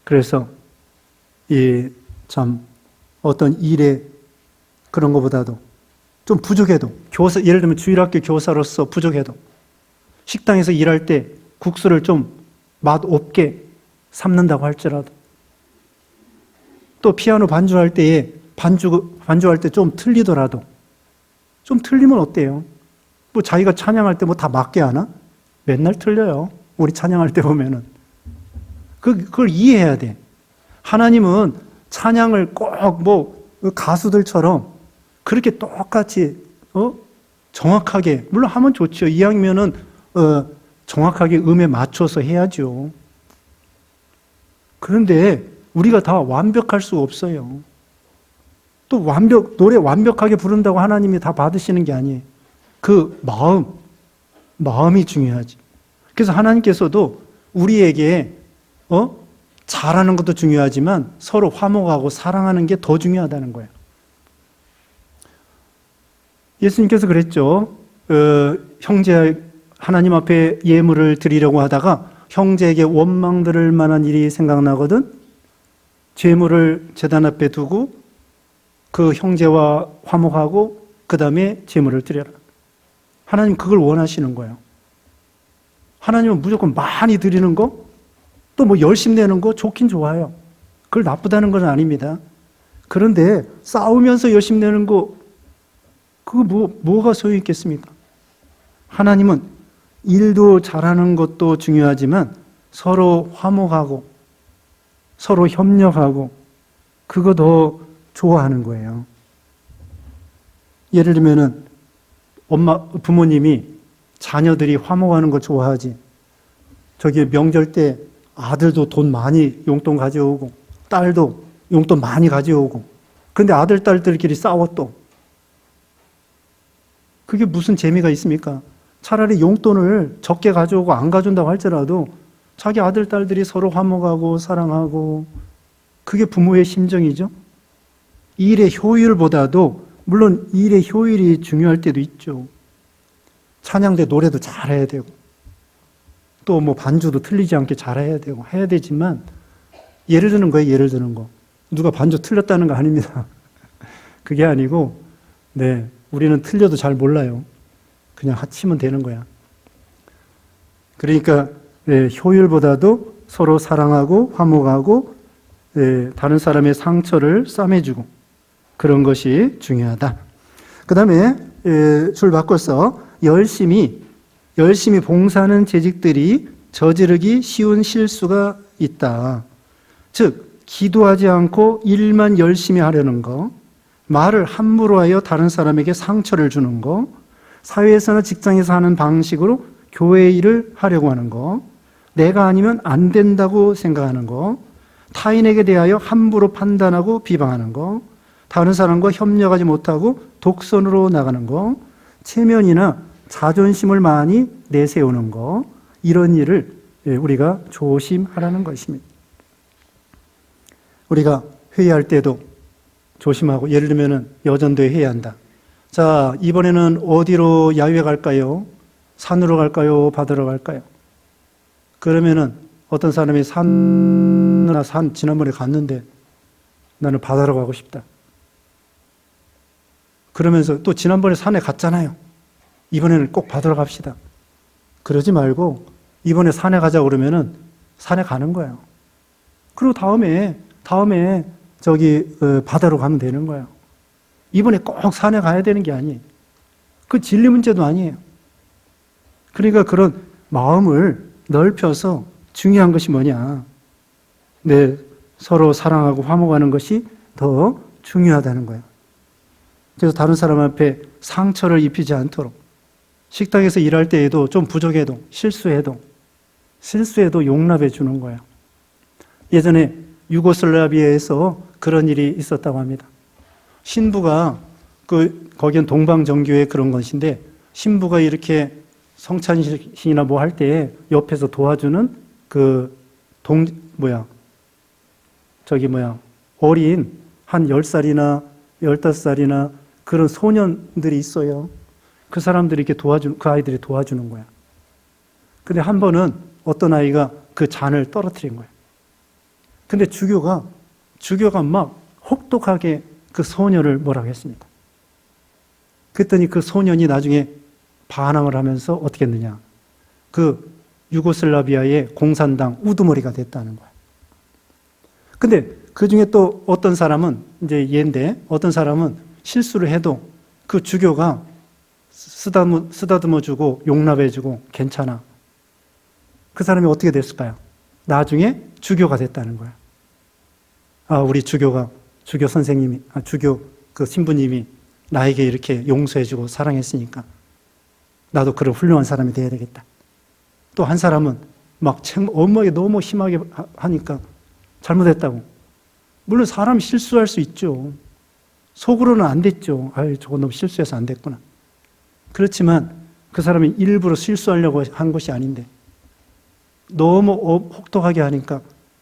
그래서 어떤 일에 그런 것보다도 좀 부족해도, 예를 들면 주일학교 교사로서 부족해도 식당에서 일할 때 국수를 좀 맛없게 삶는다고 할지라도, 또 피아노 반주할 때에 반주할 때 좀 틀리더라도, 좀 틀리면 어때요? 뭐 자기가 찬양할 때 뭐 다 맞게 하나? 맨날 틀려요. 우리 찬양할 때 보면은. 그걸 이해해야 돼. 하나님은 찬양을 꼭 가수들처럼 그렇게 똑같이 정확하게, 물론 하면 좋죠. 이왕이면은 정확하게 음에 맞춰서 해야죠. 그런데 우리가 다 완벽할 수 없어요. 또 노래 완벽하게 부른다고 하나님이 다 받으시는 게 아니에요. 그 마음이 중요하지. 그래서 하나님께서도 우리에게 잘하는 것도 중요하지만 서로 화목하고 사랑하는 게 더 중요하다는 거예요. 예수님께서 그랬죠. 형제 하나님 앞에 예물을 드리려고 하다가 형제에게 원망 들을 만한 일이 생각나거든 제물을 제단 앞에 두고 그 형제와 화목하고 그 다음에 제물을 드려라. 하나님 그걸 원하시는 거예요. 하나님은 무조건 많이 드리는 거, 또 뭐 열심 내는 거 좋긴 좋아요. 그걸 나쁘다는 건 아닙니다. 그런데 싸우면서 열심 내는 거, 그거 뭐가 소용 있겠습니까? 하나님은 일도 잘하는 것도 중요하지만 서로 화목하고 서로 협력하고 그거 더 좋아하는 거예요. 예를 들면은 부모님이 자녀들이 화목하는 거 좋아하지. 저기 명절 때 아들도 돈 많이 용돈 가져오고 딸도 용돈 많이 가져오고, 근데 아들 딸들끼리 싸워 또. 그게 무슨 재미가 있습니까? 차라리 용돈을 적게 가져오고 안 가져온다고 할지라도 자기 아들 딸들이 서로 화목하고 사랑하고, 그게 부모의 심정이죠. 일의 효율보다도, 물론 일의 효율이 중요할 때도 있죠. 찬양대 노래도 잘해야 되고, 또 뭐 반주도 틀리지 않게 잘해야 되고 해야 되지만 예를 드는 거예요. 예를 드는 거. 누가 반주 틀렸다는 거 아닙니다. 그게 아니고 네, 우리는 틀려도 잘 몰라요. 그냥 하치면 되는 거야. 그러니까 효율보다도 서로 사랑하고 화목하고 다른 사람의 상처를 싸매주고 그런 것이 중요하다. 그 다음에 줄 바꿔서 열심히 봉사하는 재직들이 저지르기 쉬운 실수가 있다. 즉 기도하지 않고 일만 열심히 하려는 거, 말을 함부로 하여 다른 사람에게 상처를 주는 거, 사회에서나 직장에서 하는 방식으로 교회 일을 하려고 하는 거, 내가 아니면 안 된다고 생각하는 거, 타인에게 대하여 함부로 판단하고 비방하는 거, 다른 사람과 협력하지 못하고 독선으로 나가는 거, 체면이나 자존심을 많이 내세우는 거, 이런 일을 우리가 조심하라는 것입니다. 우리가 회의할 때도 조심하고, 예를 들면 여전도에 회의한다. 자, 이번에는 어디로 야유회 갈까요? 산으로 갈까요? 바다로 갈까요? 그러면은 어떤 사람이 산 지난번에 갔는데 나는 바다로 가고 싶다. 그러면서 또 지난번에 산에 갔잖아요. 이번에는 꼭 바다로 갑시다. 그러지 말고 이번에 산에 가자 그러면은 산에 가는 거예요. 그리고 다음에 바다로 가면 되는 거예요. 이번에 꼭 산에 가야 되는 게 아니에요. 그 진리 문제도 아니에요. 그러니까 그런 마음을 넓혀서 중요한 것이 뭐냐. 서로 사랑하고 화목하는 것이 더 중요하다는 거예요. 그래서 다른 사람 앞에 상처를 입히지 않도록 식당에서 일할 때에도 좀 부족해도 실수해도 용납해 주는 거예요. 예전에 유고슬라비아에서 그런 일이 있었다고 합니다. 신부가 거기는 동방정교회 그런 것인데 신부가 이렇게 성찬식이나 뭐 할 때 옆에서 도와주는 어린 한 10살이나 15살이나 그런 소년들이 있어요. 그 사람들이 이렇게 그 아이들이 도와주는 거야. 근데 한 번은 어떤 아이가 그 잔을 떨어뜨린 거야. 근데 주교가 막 혹독하게 그 소년을 뭐라고 했습니다. 그랬더니 그 소년이 나중에 반항을 하면서 어떻게 했느냐. 그 유고슬라비아의 공산당 우두머리가 됐다는 거야. 근데 그 중에 또 어떤 사람은 이제 얘인데 어떤 사람은 실수를 해도 그 주교가 쓰다듬어주고 용납해주고 괜찮아. 그 사람이 어떻게 됐을까요? 나중에 주교가 됐다는 거야. 우리 주교 선생님이, 주교 그 신부님이 나에게 이렇게 용서해주고 사랑했으니까 나도 그런 훌륭한 사람이 돼야 되겠다. 또 한 사람은 막 엄마에게 너무 심하게 하니까 잘못했다고. 물론 사람 실수할 수 있죠. 속으로는 안 됐죠. 저거 너무 실수해서 안 됐구나. 그렇지만 그 사람이 일부러 실수하려고 한 것이 아닌데 너무 혹독하게 하니까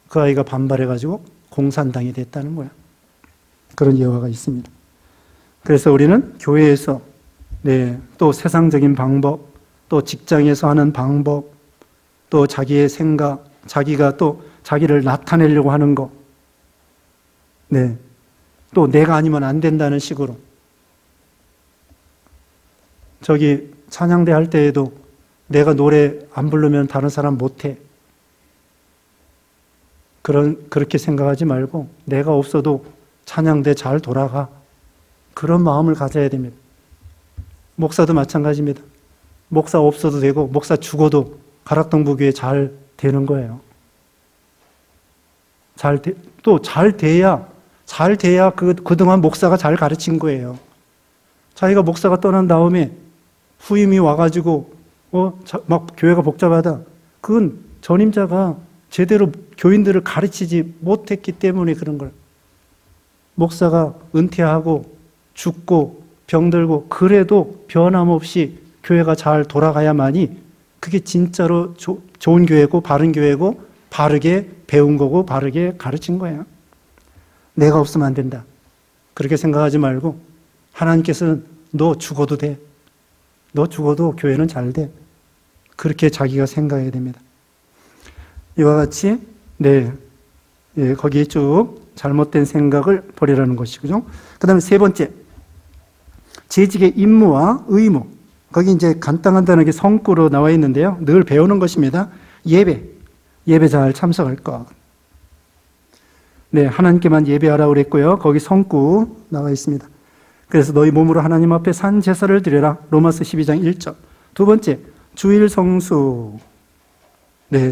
그 아이가 반발해가지고 공산당이 됐다는 거야. 그런 예화가 있습니다. 그래서 우리는 교회에서 또 세상적인 방법, 또 직장에서 하는 방법, 또 자기의 생각, 자기가 또 자기를 나타내려고 하는 거, 또 내가 아니면 안 된다는 식으로. 찬양대 할 때에도 내가 노래 안 부르면 다른 사람 못해. 그렇게 생각하지 말고 내가 없어도 찬양대 잘 돌아가. 그런 마음을 가져야 됩니다. 목사도 마찬가지입니다. 목사 없어도 되고 목사 죽어도 가락동부교회 잘 되는 거예요. 잘 돼야 그동안 목사가 잘 가르친 거예요. 자기가 목사가 떠난 다음에 후임이 와가지고 막 교회가 복잡하다. 그건 전임자가 제대로 교인들을 가르치지 못했기 때문에 그런 걸. 목사가 은퇴하고 죽고 병들고 그래도 변함없이 교회가 잘 돌아가야만이 그게 진짜로 좋은 교회고 바른 교회고 바르게 배운 거고 바르게 가르친 거야. 내가 없으면 안 된다. 그렇게 생각하지 말고 하나님께서는 너 죽어도 돼. 너 죽어도 교회는 잘 돼. 그렇게 자기가 생각해야 됩니다. 이와 같이 거기에 쭉 잘못된 생각을 버리라는 것이죠. 그 다음에 세 번째, 재직의 임무와 의무. 거기 이제 간단하게 성구로 나와 있는데요. 늘 배우는 것입니다. 예배 잘 참석할 것. 하나님께만 예배하라고 그랬고요. 거기 성구 나와 있습니다. 그래서 너희 몸으로 하나님 앞에 산 제사를 드려라. 로마서 12장 1절. 두 번째, 주일 성수.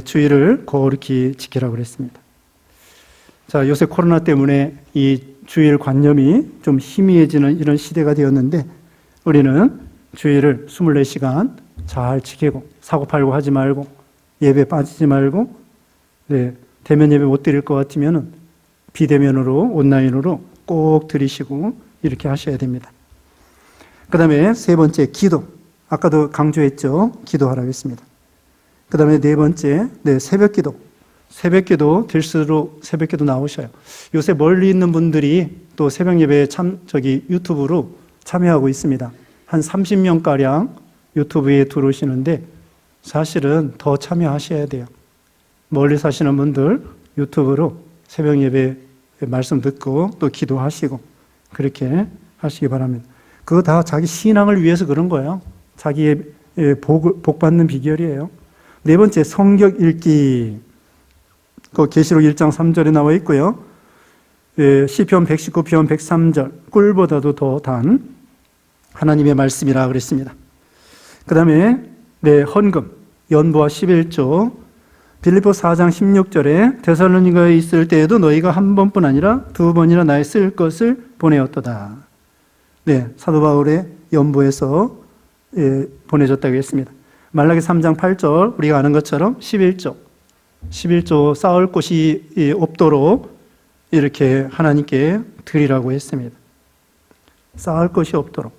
주일을 거룩히 지키라고 그랬습니다. 자, 요새 코로나 때문에 이 주일 관념이 좀 희미해지는 이런 시대가 되었는데 우리는 주일을 24시간 잘 지키고 사고팔고 하지 말고 예배 빠지지 말고 대면 예배 못 드릴 것 같으면 비대면으로 온라인으로 꼭 드리시고 이렇게 하셔야 됩니다. 그 다음에 세 번째, 기도. 아까도 강조했죠. 기도하라고 했습니다. 그 다음에 네 번째, 새벽기도. 새벽기도 될수록 새벽기도 나오셔요. 요새 멀리 있는 분들이 또 새벽 예배에 유튜브로 참여하고 있습니다. 한 30명가량 유튜브에 들어오시는데 사실은 더 참여하셔야 돼요. 멀리 사시는 분들 유튜브로 새벽 예배 말씀 듣고 또 기도하시고 그렇게 하시기 바랍니다. 그거 다 자기 신앙을 위해서 그런 거예요. 자기의 복 받는 비결이에요. 네 번째, 성경 읽기. 그 계시록 1장 3절에 나와 있고요. 시편 119편 103절, 꿀보다도 더 단 하나님의 말씀이라 그랬습니다. 그 다음에 헌금, 연보와 11조. 빌립보 4장 16절에 데살로니가에 있을 때에도 너희가 한 번뿐 아니라 두 번이나 나의 쓸 것을 보내었도다. 사도 바울의 연보에서 보내줬다고 했습니다. 말라기 3장 8절, 우리가 아는 것처럼 11조 쌓을 곳이 없도록 이렇게 하나님께 드리라고 했습니다. 쌓을 것이 없도록.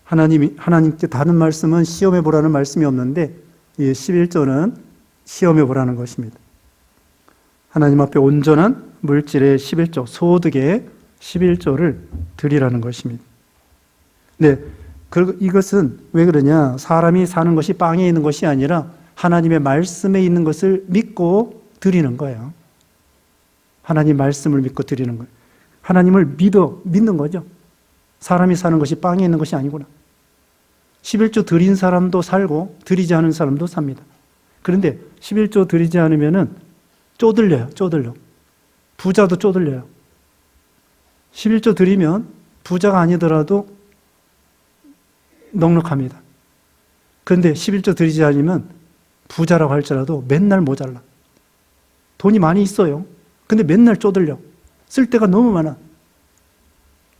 하나님께 다른 말씀은 시험해 보라는 말씀이 없는데 이 11조는 시험해 보라는 것입니다. 하나님 앞에 온전한 물질의 11조, 소득의 11조를 드리라는 것입니다. 그리고 이것은 왜 그러냐? 사람이 사는 것이 빵에 있는 것이 아니라 하나님의 말씀에 있는 것을 믿고 드리는 거예요. 하나님 말씀을 믿고 드리는 거예요. 하나님을 믿는 거죠. 사람이 사는 것이 빵에 있는 것이 아니구나. 11조 드린 사람도 살고 드리지 않은 사람도 삽니다. 그런데 11조 드리지 않으면은 쪼들려. 부자도 쪼들려요. 11조 드리면 부자가 아니더라도 넉넉합니다. 그런데 11조 드리지 않으면 부자라고 할지라도 맨날 모자라. 돈이 많이 있어요. 근데 맨날 쪼들려. 쓸 데가 너무 많아.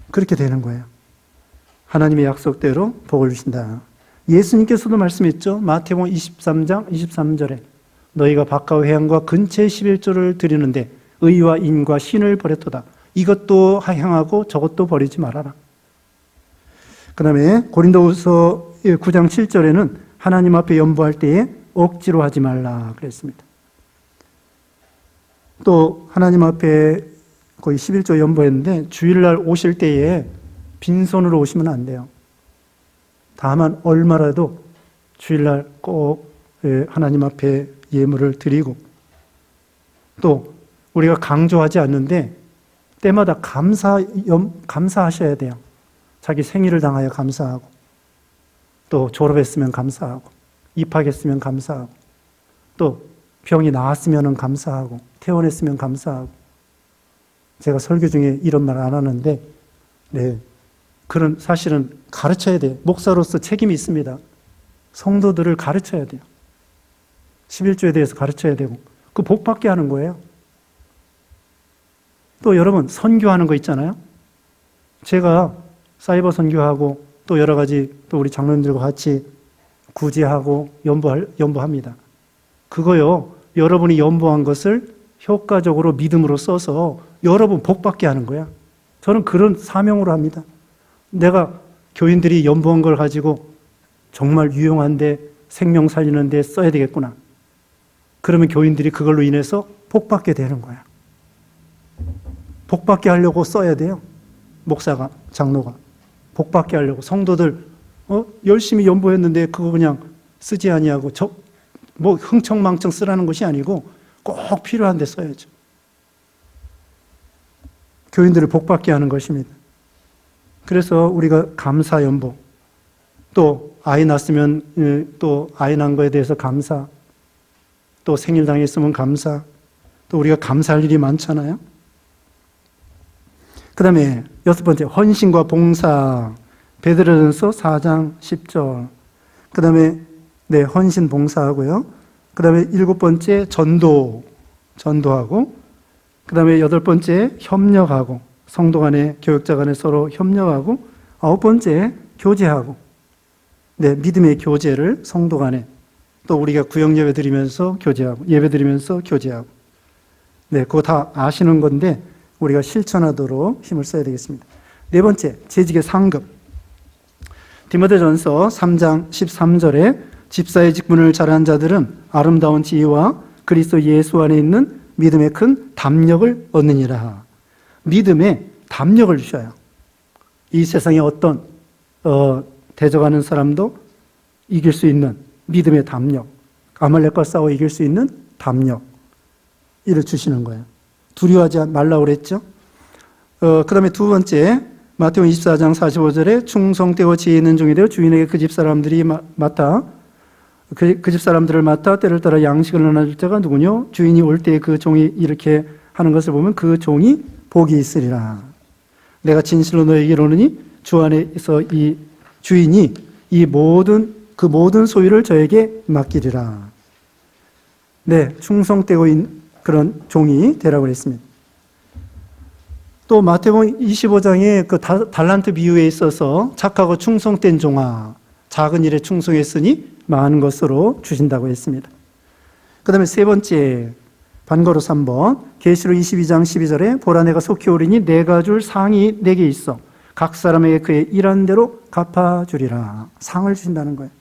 그렇게 되는 거예요. 하나님의 약속대로 복을 주신다. 예수님께서도 말씀했죠. 마태복음 23장 23절에 너희가 바깥 회당과 근처에 11조를 드리는데 의와 인과 신을 버렸도다. 이것도 행하고 저것도 버리지 말아라. 그 다음에 고린도후서 9장 7절에는 하나님 앞에 연보할 때에 억지로 하지 말라 그랬습니다. 또 하나님 앞에 거의 11조 연보했는데 주일날 오실 때에 빈손으로 오시면 안 돼요. 다만 얼마라도 주일날 꼭 하나님 앞에 예물을 드리고 또 우리가 강조하지 않는데 때마다 감사하셔야 돼요. 자기 생일을 당하여 감사하고 또 졸업했으면 감사하고 입학했으면 감사하고 또 병이 나았으면 감사하고 퇴원했으면 감사하고 제가 설교 중에 이런 말 안 하는데 그런 사실은 가르쳐야 돼요. 목사로서 책임이 있습니다. 성도들을 가르쳐야 돼요. 11조에 대해서 가르쳐야 되고 그 복 받게 하는 거예요. 또 여러분 선교하는 거 있잖아요. 제가 사이버 선교하고 또 여러 가지 또 우리 장로님들과 같이 구제하고 연보합니다. 그거요. 여러분이 연보한 것을 효과적으로 믿음으로 써서 여러분 복 받게 하는 거야. 저는 그런 사명으로 합니다. 내가 교인들이 연보한 걸 가지고 정말 유용한데 생명 살리는 데 써야 되겠구나. 그러면 교인들이 그걸로 인해서 복 받게 되는 거야. 복 받게 하려고 써야 돼요. 목사가, 장로가. 복 받게 하려고. 성도들 열심히 연보했는데 그거 그냥 쓰지 아니하고 뭐 흥청망청 쓰라는 것이 아니고 꼭 필요한 데 써야죠. 교인들을 복받게 하는 것입니다. 그래서 우리가 감사연보, 또 아이 낳았으면 또 아이 낳은 거에 대해서 감사, 또 생일 당했으면 감사, 또 우리가 감사할 일이 많잖아요. 그 다음에 6번째, 헌신과 봉사. 베드로전서 4장 10절. 그 다음에 헌신 봉사하고요. 그 다음에 7번째, 전도하고, 그 다음에 8번째, 협력하고, 성도 간에, 교역자 간에 서로 협력하고, 9번째, 교제하고, 믿음의 교제를 성도 간에, 또 우리가 구역 예배 드리면서 교제하고, 예배 드리면서 교제하고, 그거 다 아시는 건데, 우리가 실천하도록 힘을 써야 되겠습니다. 4번째, 재직의 상급. 디모데전서 3장 13절에 집사의 직분을 잘한 자들은 아름다운 지혜와 그리스도 예수 안에 있는 믿음의 큰 담력을 얻느니라. 믿음에 담력을 주셔요. 이 세상에 어떤 대적하는 사람도 이길 수 있는 믿음의 담력, 아말렉과 싸워 이길 수 있는 담력, 이를 주시는 거예요. 두려워하지 말라고 그랬죠. 그 다음에 2번째, 마태복음 24장 45절에 충성되고 지혜 있는 종이 되어 주인에게 그 집 사람들을 맡아 때를 따라 양식을 나눠줄 자가 누구뇨? 주인이 올 때 그 종이 이렇게 하는 것을 보면 그 종이 복이 있으리라. 내가 진실로 너에게 이르노니 주 안에서 이 주인이 그 모든 소유를 저에게 맡기리라. 충성되고 있는 그런 종이 되라고 했습니다. 또 마태복음 25장의 그 달란트 비유에 있어서 착하고 충성된 종아, 작은 일에 충성했으니 많은 것으로 주신다고 했습니다. 그 다음에 3번째, 반거로 3번, 계시록 22장 12절에 보라 내가 속히 오리니 내가 줄 상이 내게 있어 각 사람에게 그의 일한 대로 갚아주리라. 상을 주신다는 거예요.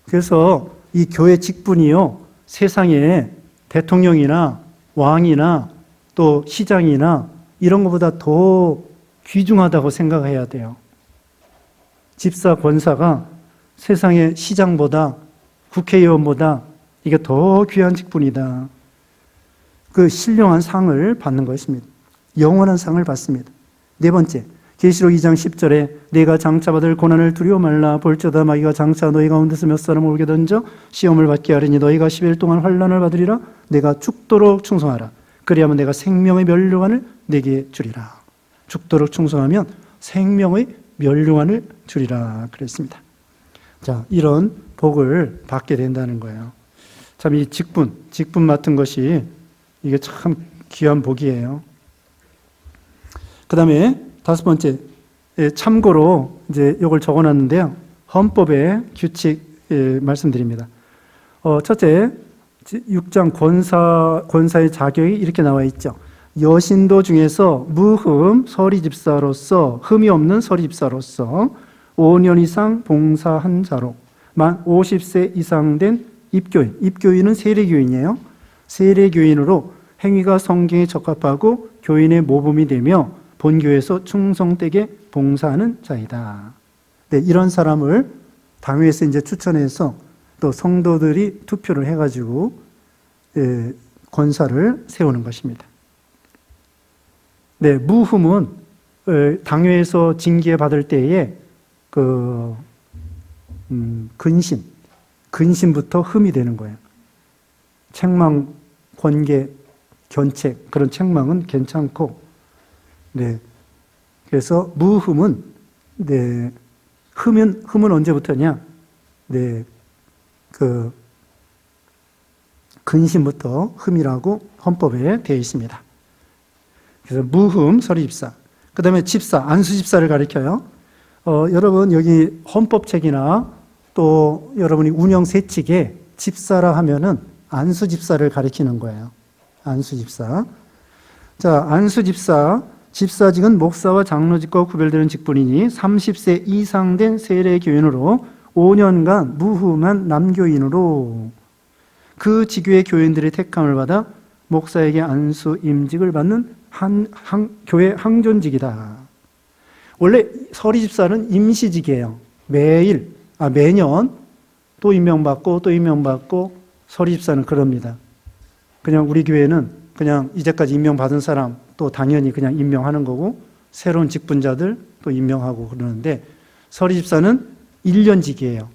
그래서 이 교회 직분이요, 세상에 대통령이나 왕이나 또 시장이나 이런 것보다 더 귀중하다고 생각해야 돼요. 집사, 권사가 세상의 시장보다, 국회의원보다 이게 더 귀한 직분이다. 그 신령한 상을 받는 것입니다. 영원한 상을 받습니다. 4번째, 계시록 2장 10절에 내가 장차받을 고난을 두려워 말라. 볼지어다 마귀가 장차 너희 가운데서 몇 사람을 올게 던져 시험을 받게 하리니 너희가 10일 동안 환난을 받으리라. 내가 죽도록 충성하라. 그리하면 내가 생명의 면류관을 내게 주리라. 죽도록 충성하면 생명의 면류관을 주리라 그랬습니다. 자, 이런 복을 받게 된다는 거예요. 참 이 직분 맡은 것이 이게 참 귀한 복이에요. 그 다음에 5번째, 참고로 이제 이걸 적어놨는데요. 헌법의 규칙 말씀드립니다. 첫째, 6장 권사의 자격이 이렇게 나와 있죠. 여신도 중에서 무흠 서리집사로서, 흠이 없는 서리집사로서 5년 이상 봉사한 자로 만 50세 이상 된 입교인, 입교인은 세례교인이에요. 세례교인으로 행위가 성경에 적합하고 교인의 모범이 되며 본교에서 충성되게 봉사하는 자이다. 이런 사람을 당회에서 이제 추천해서 또 성도들이 투표를 해가지고 권사를 세우는 것입니다. 무흠은 당회에서 징계받을 때에 근심부터 흠이 되는 거예요. 책망, 권계, 견책, 그런 책망은 괜찮고, 그래서 무흠은, 흠은 언제부터냐? 근심부터 흠이라고 헌법에 되어 있습니다. 그래서 무흠 서리집사. 그 다음에 집사, 안수집사를 가리켜요. 여러분 여기 헌법책이나 또 여러분이 운영세칙에 집사라 하면은 안수집사를 가리키는 거예요. 안수집사. 자, 안수집사, 집사직은 목사와 장로직과 구별되는 직분이니 30세 이상 된 세례교인으로 5년간 무흠한 남교인으로 그 지교의 교인들의 택함을 받아 목사에게 안수 임직을 받는 교회 항존직이다. 원래 서리집사는 임시직이에요. 매년 또 임명받고 또 임명받고 서리집사는 그럽니다. 그냥 우리 교회는 그냥 이제까지 임명받은 사람 또 당연히 그냥 임명하는 거고 새로운 직분자들 또 임명하고 그러는데 서리집사는 1년직이에요.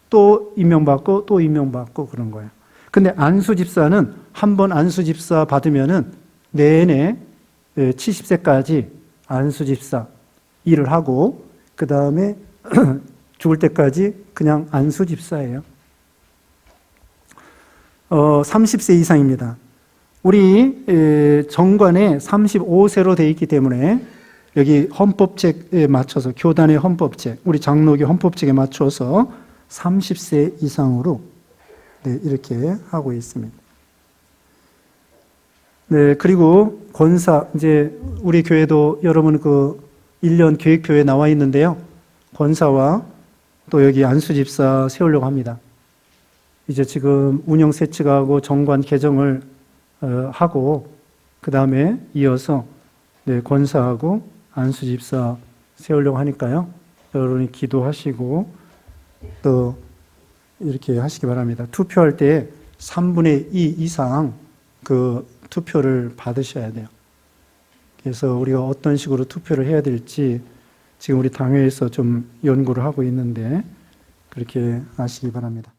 또 임명받고 또 임명받고 그런 거예요. 근데 안수집사는 한 번 안수집사 받으면은 내내 70세까지 안수집사 일을 하고 그 다음에 죽을 때까지 그냥 안수집사예요. 30세 이상입니다. 우리 정관에 35세로 되어 있기 때문에 여기 헌법책에 맞춰서 교단의 헌법책, 우리 장로교 헌법책에 맞춰서 30세 이상으로 이렇게 하고 있습니다. 네, 그리고 권사, 이제 우리 교회도 여러분 그 1년 계획표에 나와 있는데요. 권사와 또 여기 안수집사 세우려고 합니다. 이제 지금 운영 세칙하고 정관 개정을 하고 그 다음에 이어서 권사하고 안수집사 세우려고 하니까요. 여러분이 기도하시고 또 이렇게 하시기 바랍니다. 투표할 때 3분의 2 이상 그 투표를 받으셔야 돼요. 그래서 우리가 어떤 식으로 투표를 해야 될지 지금 우리 당회에서 좀 연구를 하고 있는데 그렇게 하시기 바랍니다.